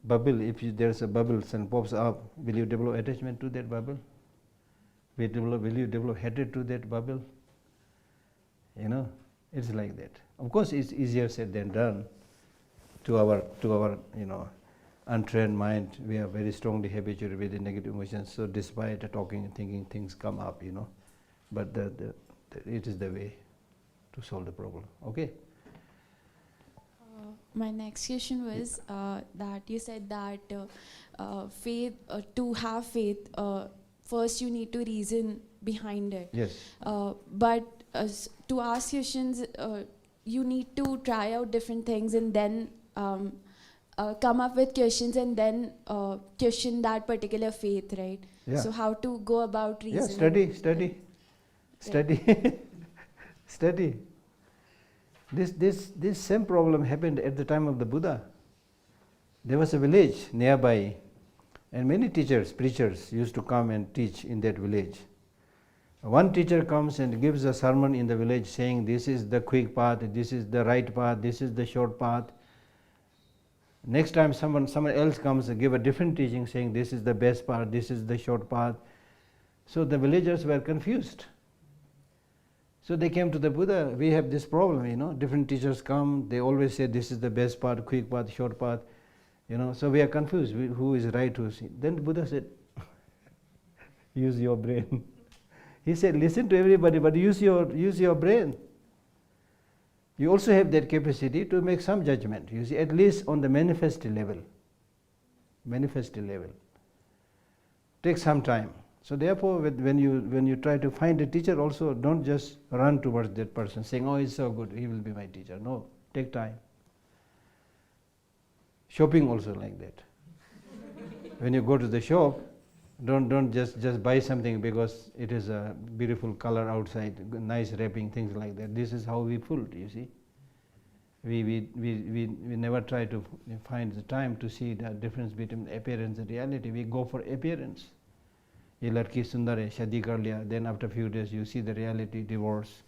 Speaker 1: Bubble, if there's a bubble and pops up, will you develop attachment to that bubble? Will you develop hatred to that bubble? You know, it's like that. Of course, it's easier said than done to our untrained mind, we are very strongly habituated with the negative emotions. So despite talking and thinking, things come up, But it is the way to solve the problem. Okay?
Speaker 5: My next question was that you said that faith, to have faith, first you need to reason behind it.
Speaker 1: Yes.
Speaker 5: But to ask questions, you need to try out different things and then come up with questions and then question that particular faith, right?
Speaker 1: Yeah.
Speaker 5: So how to go about
Speaker 1: Yeah,
Speaker 5: reasoning?
Speaker 1: study. Study. This same problem happened at the time of the Buddha. There was a village nearby, and many teachers, preachers used to come and teach in that village. One teacher comes and gives a sermon in the village saying, this is the quick path, this is the right path, this is the short path. Next time someone else comes and give a different teaching saying, this is the best path, this is the short path. So the villagers were confused. So they came to the Buddha, we have this problem, different teachers come, they always say this is the best path, quick path, short path, so we are confused, who is right, who is... Then the Buddha said, use your brain. He said, listen to everybody, but use your brain. You also have that capacity to make some judgment, you see, at least on the manifest level. Take some time. So therefore, when you try to find a teacher, also don't just run towards that person saying, oh, he's so good, he will be my teacher. No, take time. Shopping also like that. When you go to the shop, don't just buy something because it is a beautiful color outside, nice wrapping, things like that. This is how we fooled, you see. We never try to find the time to see the difference between appearance and reality. We go for appearance. Ye ladki sundar hai, shadi kar liya, then after few days you see the reality, divorce.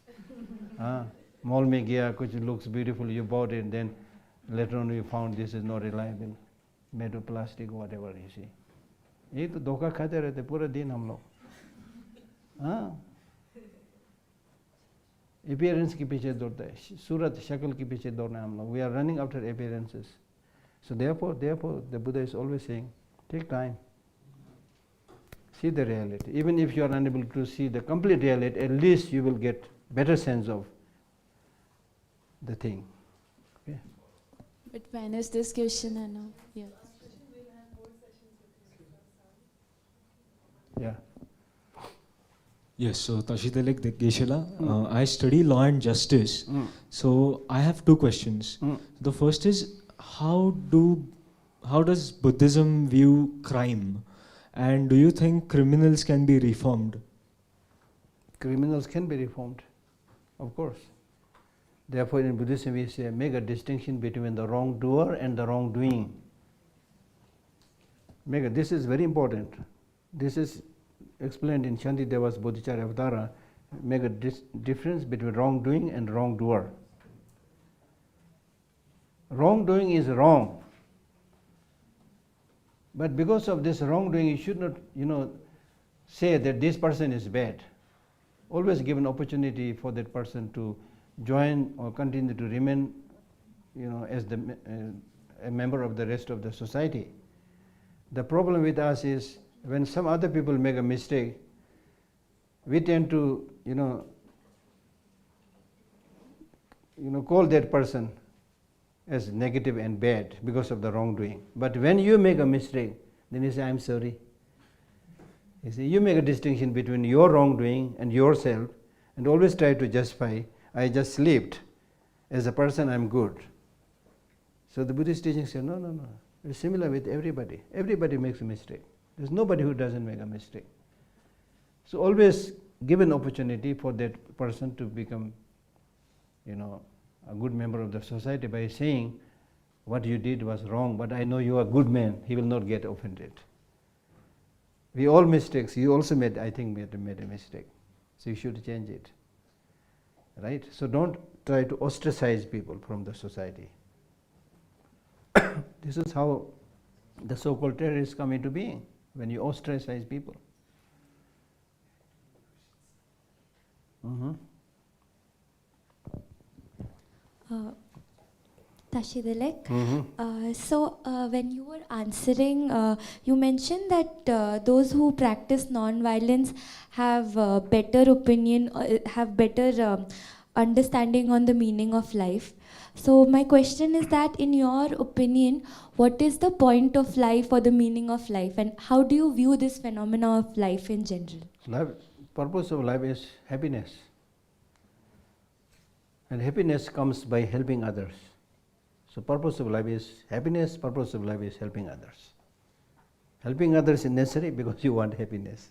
Speaker 1: Mall mein gaya, kuch looks beautiful, you bought it, then later on you found this is not reliable, made of plastic, whatever, you see. ये तो धोखा खाते रहते पूरा दिन हम लोग. Appearance के पीछे दौड़ता है, सूरत शक्ल के पीछे दौड़ना है हम लोग. We are running after appearances. So therefore the Buddha is always saying, take time. See the reality. Even if you are unable to see the complete reality, at least you will get better sense of the thing. Okay.
Speaker 5: But when is this question and now? Yeah.
Speaker 1: Yeah.
Speaker 6: Yes, so Tashitelek Geshe, I study law and justice. So I have two questions. The first is, how does Buddhism view crime? And do you think criminals can be reformed?
Speaker 1: Criminals can be reformed, of course. Therefore in Buddhism we say, make a distinction between the wrongdoer and the wrongdoing. This is very important. This is explained in Shantideva's Bodhicharya Avatara. Make a difference between wrongdoing and wrongdoer. Wrongdoing is wrong. But because of this wrongdoing, you should not, say that this person is bad. Always give an opportunity for that person to join or continue to remain, as a member of the rest of the society. The problem with us is, when some other people make a mistake, we tend to, call that person as negative and bad because of the wrongdoing. But when you make a mistake, then you say, I'm sorry. You see, you make a distinction between your wrongdoing and yourself, and always try to justify, I just slipped. As a person, I'm good. So the Buddhist teaching says, no. It's similar with everybody. Everybody makes a mistake. There's nobody who doesn't make a mistake. So always give an opportunity for that person to become, a good member of the society by saying, what you did was wrong, but I know you are a good man. He will not get offended. We all mistakes. You also made a mistake. So you should change it. Right? So don't try to ostracize people from the society. This is how the so-called terrorists come into being, when you ostracize people.
Speaker 7: Tashidilek.
Speaker 1: Mm-hmm.
Speaker 7: So when you were answering, you mentioned that those who practice non-violence have better opinion, have better understanding on the meaning of life. So my question is that, in your opinion, what is the point of life or the meaning of life, and how do you view this phenomena of life in general?
Speaker 1: Life, purpose of life is happiness. And happiness comes by helping others. So purpose of life is happiness, purpose of life is helping others. Helping others is necessary because you want happiness.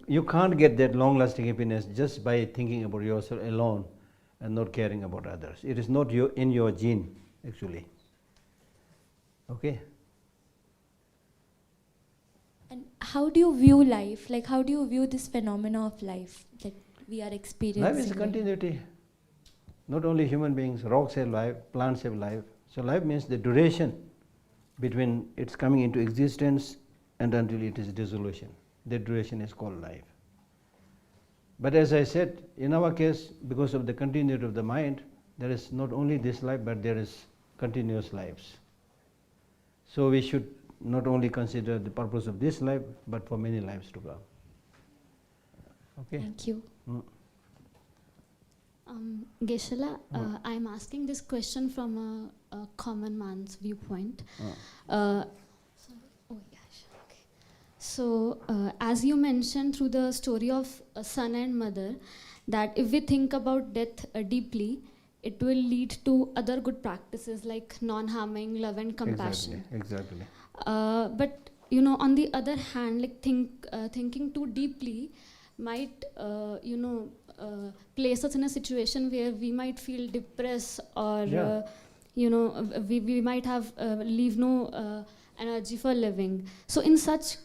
Speaker 1: You can't get that long-lasting happiness just by thinking about yourself alone and not caring about others. It is not in your gene, actually. Okay?
Speaker 7: And how do you view life? Like, how do you view this phenomena of life that we are experiencing?
Speaker 1: Life is continuity. Not only human beings, rocks have life, plants have life. So life means the duration between its coming into existence and until it is dissolution. That duration is called life. But as I said, in our case, because of the continuity of the mind, there is not only this life, but there is continuous lives. So we should not only consider the purpose of this life, but for many lives to come. Okay?
Speaker 7: Thank you.
Speaker 8: Geshe, I'm asking this question from a common man's viewpoint. So, as you mentioned through the story of a son and mother, that if we think about death deeply, it will lead to other good practices like non-harming, love and compassion.
Speaker 1: Exactly.
Speaker 8: But on the other hand, like thinking too deeply might place us in a situation where we might feel depressed, or we might have leave no energy for living. So in such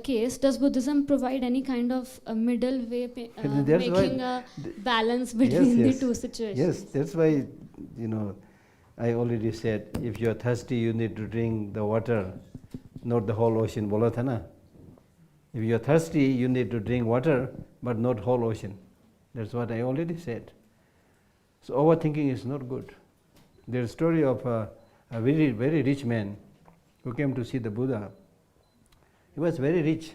Speaker 8: case, does Buddhism provide any kind of a middle way, making a balance between the two situations?
Speaker 1: Yes, that's why, I already said, if you are thirsty, you need to drink the water, not the whole ocean. Bola tha na? If you are thirsty, you need to drink water, but not whole ocean. That's what I already said. So overthinking is not good. There's a story of a very, very rich man who came to see the Buddha. He was very rich,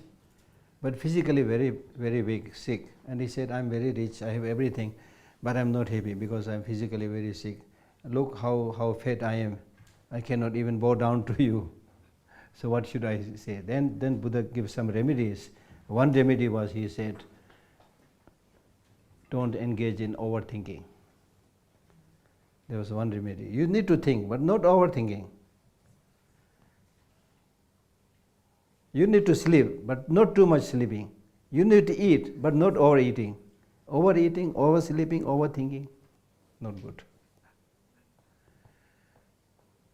Speaker 1: but physically very, very weak, sick. And he said, I'm very rich, I have everything, but I'm not happy because I'm physically very sick. Look how fat I am. I cannot even bow down to you. So what should I say? Then Buddha gives some remedies. One remedy was, he said, don't engage in overthinking. There was one remedy. You need to think, but not overthinking. You need to sleep, but not too much sleeping. You need to eat, but not overeating. Overeating, oversleeping, overthinking, not good.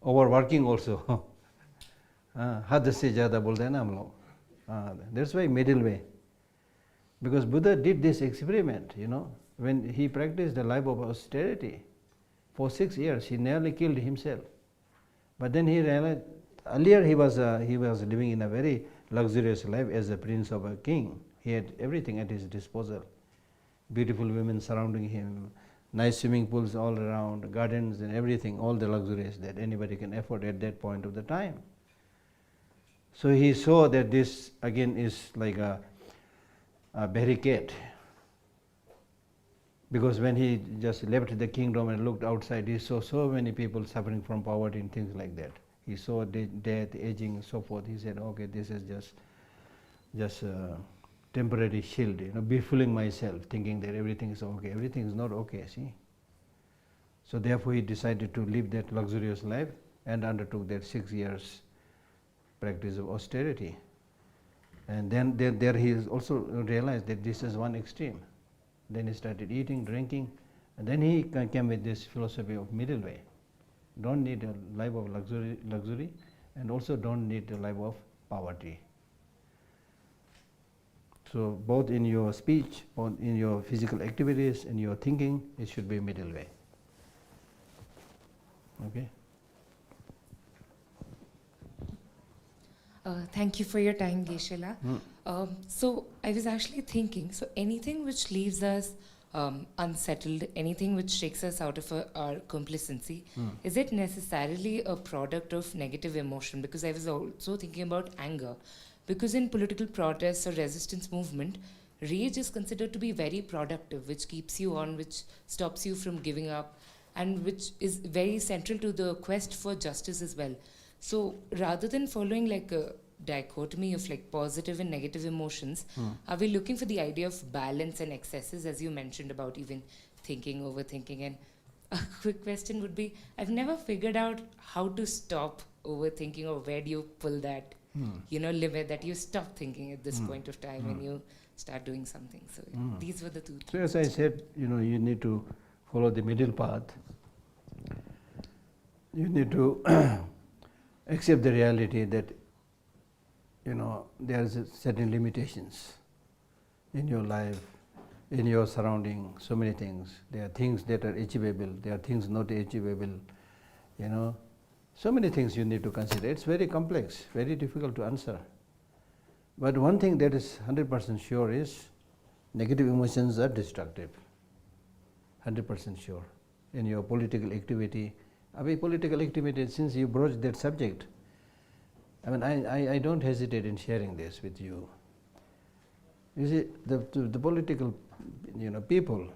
Speaker 1: Overworking also. Had se jyada bolte hain na hum log. That's why middle way. Because Buddha did this experiment, when he practiced the life of austerity. For 6 years, he nearly killed himself. But then he realized, earlier he was living in a very luxurious life as a prince of a king. He had everything at his disposal. Beautiful women surrounding him, nice swimming pools all around, gardens and everything, all the luxuries that anybody can afford at that point of the time. So he saw that this again is like a barricade. Because when he just left the kingdom and looked outside, he saw so many people suffering from poverty and things like that. He saw death, aging, and so forth. He said, okay, this is just a temporary shield, befooling myself, thinking that everything is okay. Everything is not okay, see. So therefore he decided to live that luxurious life and undertook that 6 years practice of austerity. And then there he also realized that this is one extreme. Then he started eating, drinking, and then he came with this philosophy of middle way. Don't need a life of luxury, and also don't need a life of poverty. So both in your speech, both in your physical activities, in your thinking, it should be middle way. Okay?
Speaker 9: Thank you for your time, Geshe. So I was actually thinking, so anything which leaves us unsettled, anything which takes us out of our complacency, is it necessarily a product of negative emotion? Because I was also thinking about anger. Because in political protests or resistance movement, rage is considered to be very productive, which keeps you on, which stops you from giving up, and which is very central to the quest for justice as well. So rather than following like a dichotomy of like positive and negative emotions, are we looking for the idea of balance and excesses, as you mentioned about even thinking, overthinking? And a quick question would be, I've never figured out how to stop overthinking, or where do you pull that limit that you stop thinking at this point of time when you start doing something. So these were the two.
Speaker 1: So as I said, you need to follow the middle path. You need to accept the reality that there is certain limitations in your life, in your surrounding, so many things. There are things that are achievable, there are things not achievable, so many things you need to consider. It's very complex, very difficult to answer. But one thing that is 100% sure is negative emotions are destructive. 100% sure. In your political activity, political activity, since you broached that subject, I don't hesitate in sharing this with you. You see, the political people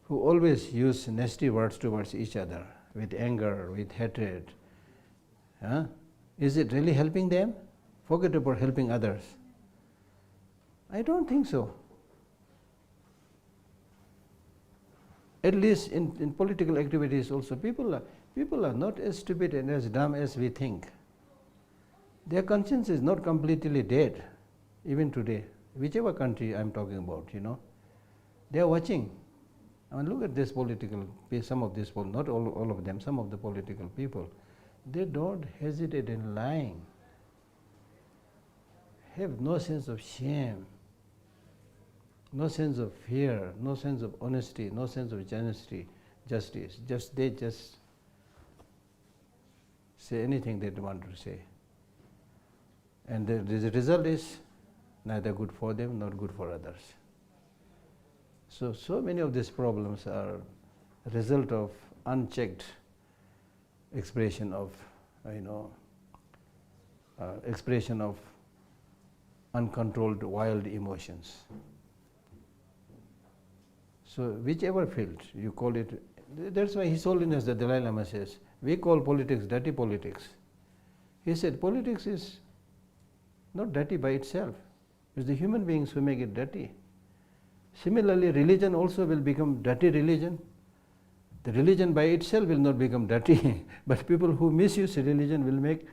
Speaker 1: who always use nasty words towards each other, with anger, with hatred, is it really helping them? Forget about helping others. I don't think so. At least in political activities also, people are not as stupid and as dumb as we think. Their conscience is not completely dead, even today. Whichever country I'm talking about, they are watching. Look at this some of this, not all of them, some of the political people, they don't hesitate in lying, have no sense of shame, no sense of fear, no sense of honesty, no sense of justice. They just say anything they want to say. And the result is neither good for them nor good for others. So many of these problems are a result of unchecked expression of uncontrolled wild emotions. So whichever field you call it, that's why His Holiness the Dalai Lama says, we call politics dirty politics. He said politics is not dirty by itself. It's the human beings who make it dirty. Similarly, religion also will become dirty religion. The religion by itself will not become dirty, but people who misuse religion will make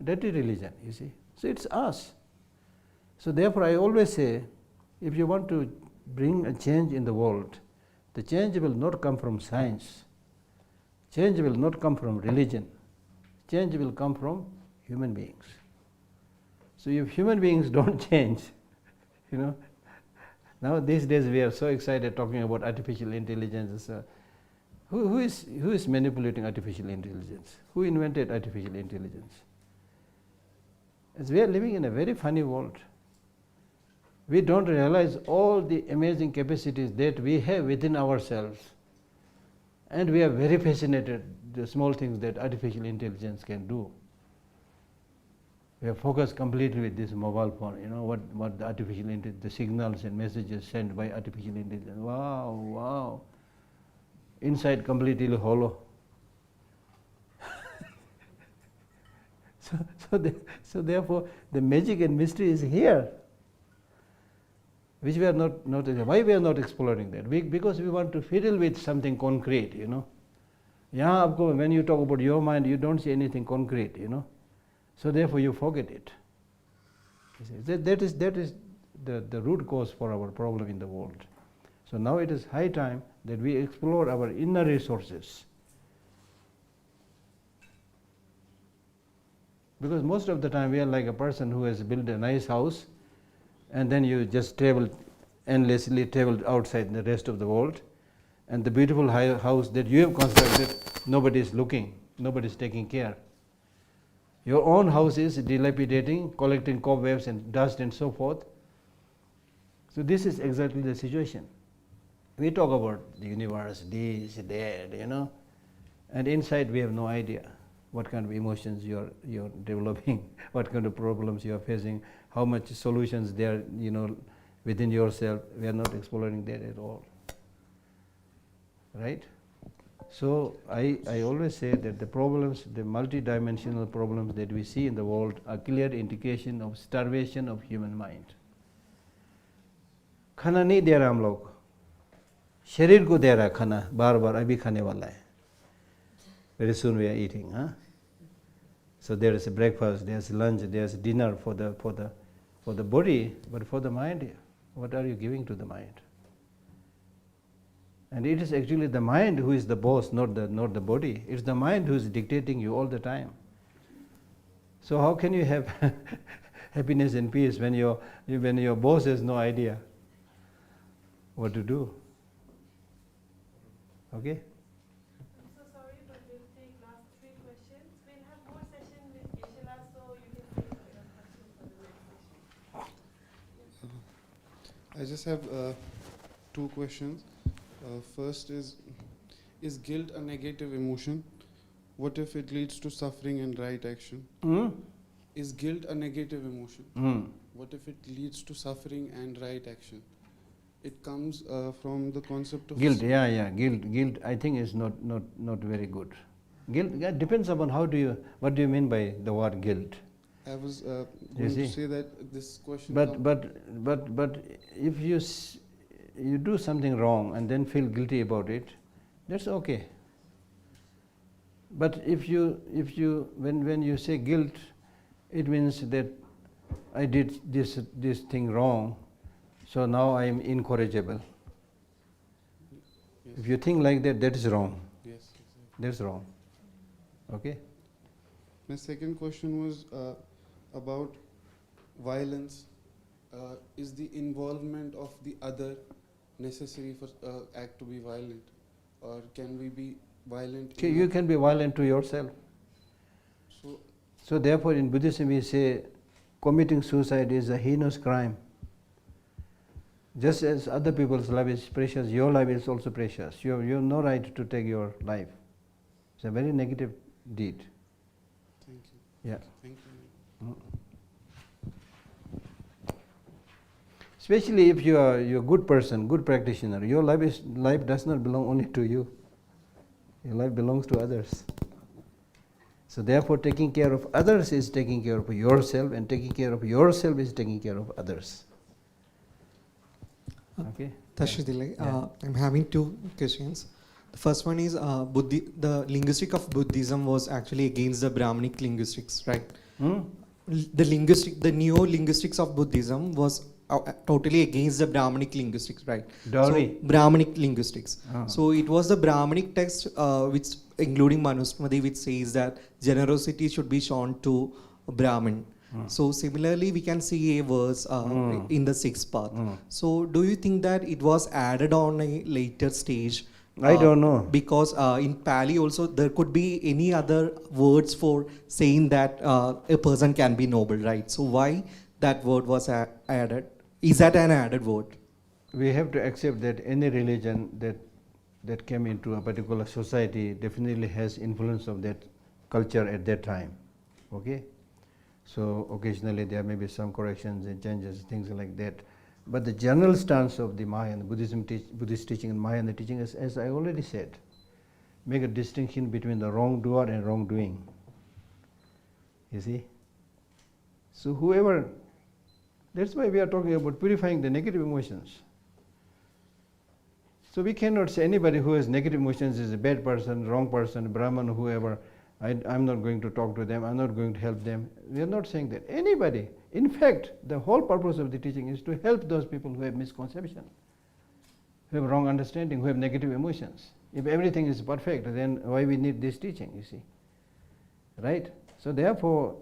Speaker 1: dirty religion, you see. So it's us. So therefore I always say, if you want to bring a change in the world, the change will not come from science. Change will not come from religion. Change will come from human beings. So if human beings don't change, now these days we are so excited talking about artificial intelligence. Who is manipulating artificial intelligence? Who invented artificial intelligence? As we are living in a very funny world. We don't realize all the amazing capacities that we have within ourselves, and we are very fascinated the small things that artificial intelligence can do. We are focused completely with this mobile phone, what the artificial intelligence, the signals and messages sent by artificial intelligence. Wow. Inside completely hollow. So therefore the magic and mystery is here, which we are not why we are not exploring that? Because we want to fiddle with something concrete, when you talk about your mind, you don't see anything concrete, So therefore you forget it. That is the root cause for our problem in the world. So now it is high time that we explore our inner resources. Because most of the time we are like a person who has built a nice house, and then you just endlessly travel outside the rest of the world, and the beautiful house that you have constructed, nobody is looking, nobody is taking care. Your own house is dilapidating, collecting cobwebs and dust and so forth. So this is exactly the situation. We talk about the universe, this, that, and inside we have no idea what kind of emotions you're developing, what kind of problems you are facing, how much solutions there, within yourself. We are not exploring that at all. Right? So I always say that the problems, the multidimensional problems that we see in the world are clear indication of starvation of human mind. खाना नहीं दे रहा हम लोग, शरीर को दे रहा है खाना, बार बार अभी खाने वाला है. Very soon we are eating, huh? So there is a breakfast, there is lunch, there is dinner for the body, but for the mind, what are you giving to the mind? And it is actually the mind who is the boss, not the body. It's the mind who is dictating you all the time. So how can you have happiness and peace when your boss has no idea what to do? Okay?
Speaker 10: I'm so sorry, but we'll take last 3 questions. We'll have more session with Geshe, so you can take your questions for the next session.
Speaker 11: I just have 2 questions. First is guilt a negative emotion? What if it leads to suffering and right action? Is guilt a negative emotion? What if it leads to suffering and right action? It comes from the concept of
Speaker 1: guilt. Guilt I think is not very good. Guilt depends upon what do you mean by the word guilt?
Speaker 11: I was going to say that this question.
Speaker 1: But if you do something wrong and then feel guilty about it, that's okay. But when you say guilt, it means that I did this thing wrong, so now I am incorrigible.
Speaker 11: Yes.
Speaker 1: If you think like that, that is wrong.
Speaker 11: Yes, exactly.
Speaker 1: That's wrong. Okay?
Speaker 11: My second question was about violence. Is the involvement of the other necessary for act to be violent, or can we be violent?
Speaker 1: Okay, you can be violent to yourself. So therefore in Buddhism we say committing suicide is a heinous crime. Just as other people's life is precious, your life is also precious. You have no right to take your life. It's a very negative deed.
Speaker 11: Thank you.
Speaker 1: Yeah.
Speaker 11: Thank you.
Speaker 1: Especially if you're a good person, good practitioner, your life does not belong only to you. Your life belongs to others. So therefore taking care of others is taking care of yourself, and taking care of yourself is taking care of others. Okay?
Speaker 12: Tashidile, I'm having 2 questions. The first one is the linguistic of Buddhism was actually against the Brahmanic linguistics, right? The neo-linguistics of Buddhism was totally against the Brahmanic linguistics, right? So, Brahmanic linguistics. So it was the Brahmanic text, which including Manusmriti, which says that generosity should be shown to Brahmin. So similarly, we can see a verse in the 6th path. So do you think that it was added on a later stage?
Speaker 1: I don't know.
Speaker 12: Because in Pali also there could be any other words for saying that a person can be noble, right? So why that word was added? Is that an added word?
Speaker 1: We have to accept that any religion that came into a particular society definitely has influence of that culture at that time. Okay? So occasionally there may be some corrections and changes, things like that. But the general stance of the Mahayana Buddhist teaching and Mahayana teaching is, as I already said, make a distinction between the wrongdoer and wrongdoing. You see? So whoever, that's why we are talking about purifying the negative emotions. So we cannot say anybody who has negative emotions is a bad person, wrong person, Brahman, whoever. I'm not going to talk to them, I'm not going to help them. We are not saying that. Anybody. In fact, the whole purpose of the teaching is to help those people who have misconception, who have wrong understanding, who have negative emotions. If everything is perfect, then why we need this teaching, you see? Right? So therefore,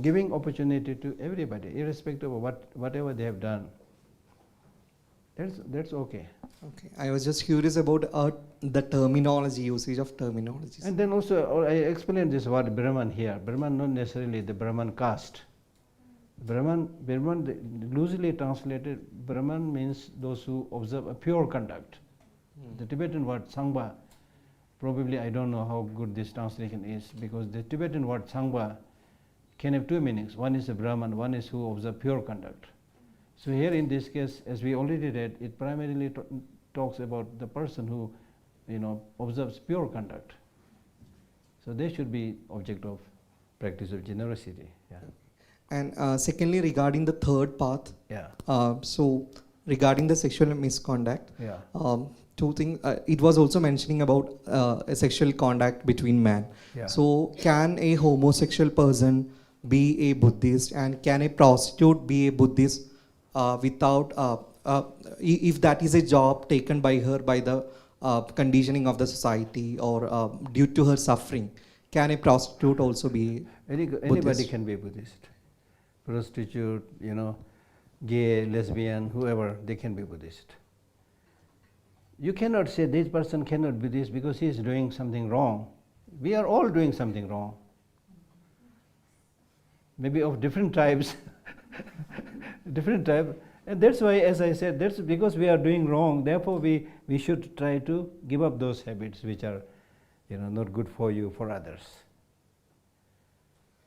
Speaker 1: giving opportunity to everybody, irrespective of whatever they have done. That's okay.
Speaker 12: Okay, I was just curious about the terminology, usage of terminologies.
Speaker 1: And then also, I explained this word Brahman here. Brahman not necessarily the Brahman caste. Brahman, loosely translated, Brahman means those who observe a pure conduct. The Tibetan word Sangba, probably I don't know how good this translation is, because the Tibetan word Sangba can have two meanings. One is a Brahman, one is who observe pure conduct. So here in this case, as we already read, it primarily talks about the person who, observes pure conduct. So they should be object of practice of generosity. Yeah.
Speaker 12: And secondly, regarding the third path,
Speaker 1: Yeah.
Speaker 12: So regarding the sexual misconduct,
Speaker 1: Yeah.
Speaker 12: two things. It was also mentioning about a sexual conduct between men.
Speaker 1: Yeah.
Speaker 12: So can a homosexual person be a Buddhist, and can a prostitute be a Buddhist without, if that is a job taken by her by the conditioning of the society, or due to her suffering, can a prostitute also be
Speaker 1: Anybody
Speaker 12: Buddhist?
Speaker 1: can be Buddhist. Prostitute, gay, lesbian, whoever, they can be Buddhist. You cannot say this person cannot be this because he is doing something wrong. We are all doing something wrong. Maybe of different types. Different type. And that's why, as I said, that's because we are doing wrong, therefore we should try to give up those habits which are not good for you, for others.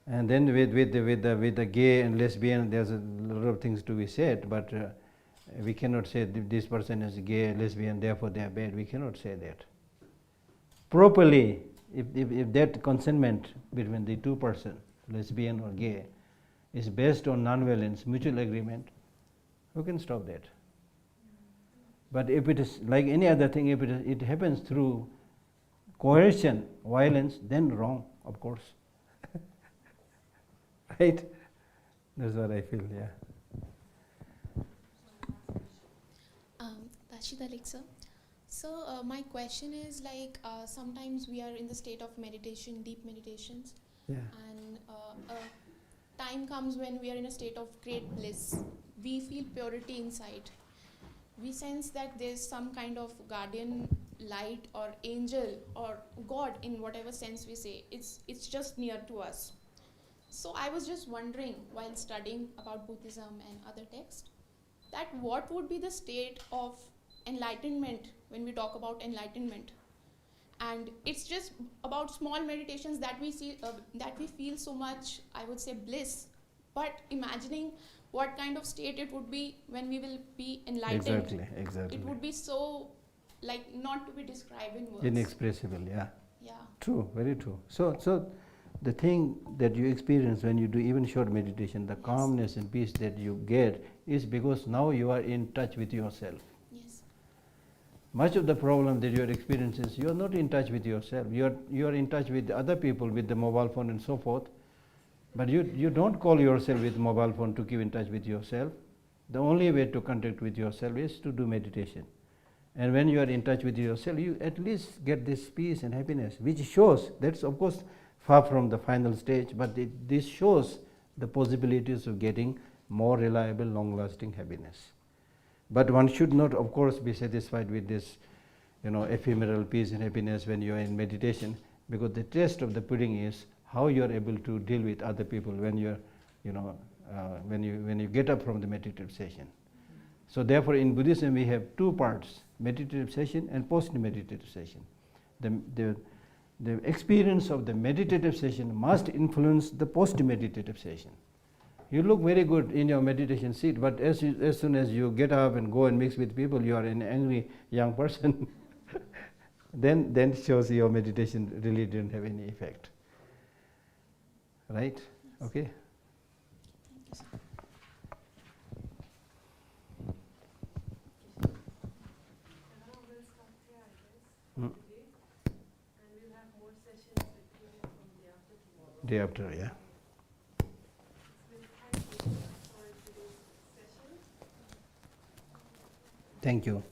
Speaker 1: And then with the gay and lesbian, there's a lot of things to be said, but we cannot say this person is gay, lesbian, therefore they are bad. We cannot say that. Properly, if that consentment between the two persons, lesbian or gay, is based on non-violence, mutual agreement, who can stop that? But if it is like any other thing, if it happens through coercion, violence, then wrong, of course. Right? That's what I feel, yeah.
Speaker 13: Tashita Alexa. So my question is sometimes we are in the state of meditation, deep meditations,
Speaker 1: Yeah.
Speaker 13: and time comes when we are in a state of great bliss. We feel purity inside. We sense that there's some kind of guardian light or angel or God, in whatever sense we say. It's just near to us. So I was just wondering, while studying about Buddhism and other texts, that what would be the state of enlightenment when we talk about enlightenment? And it's just about small meditations that we see, that we feel so much, I would say, bliss. But imagining what kind of state it would be when we will be enlightened.
Speaker 1: Exactly.
Speaker 13: It would be so, not to be described in words.
Speaker 1: Inexpressible, yeah.
Speaker 13: Yeah.
Speaker 1: True, very true. So the thing that you experience when you do even short meditation, the calmness and peace that you get, is because now you are in touch with yourself.
Speaker 13: Yes.
Speaker 1: Much of the problem that you are experiencing is you are not in touch with yourself. You are in touch with other people, with the mobile phone and so forth. But you don't call yourself with mobile phone to keep in touch with yourself. The only way to contact with yourself is to do meditation. And when you are in touch with yourself, you at least get this peace and happiness, which shows, that's of course far from the final stage, but this shows the possibilities of getting more reliable, long-lasting happiness. But one should not, of course, be satisfied with this, ephemeral peace and happiness when you are in meditation, because the test of the pudding is how you are able to deal with other people when you are, when you get up from the meditative session. So therefore, in Buddhism, we have two parts: meditative session and post-meditative session. The experience of the meditative session must influence the post-meditative session. You look very good in your meditation seat, but as soon as you get up and go and mix with people, you are an angry young person. then it shows your meditation really didn't have any effect. Right? Okay? Day after, yeah. Thank you.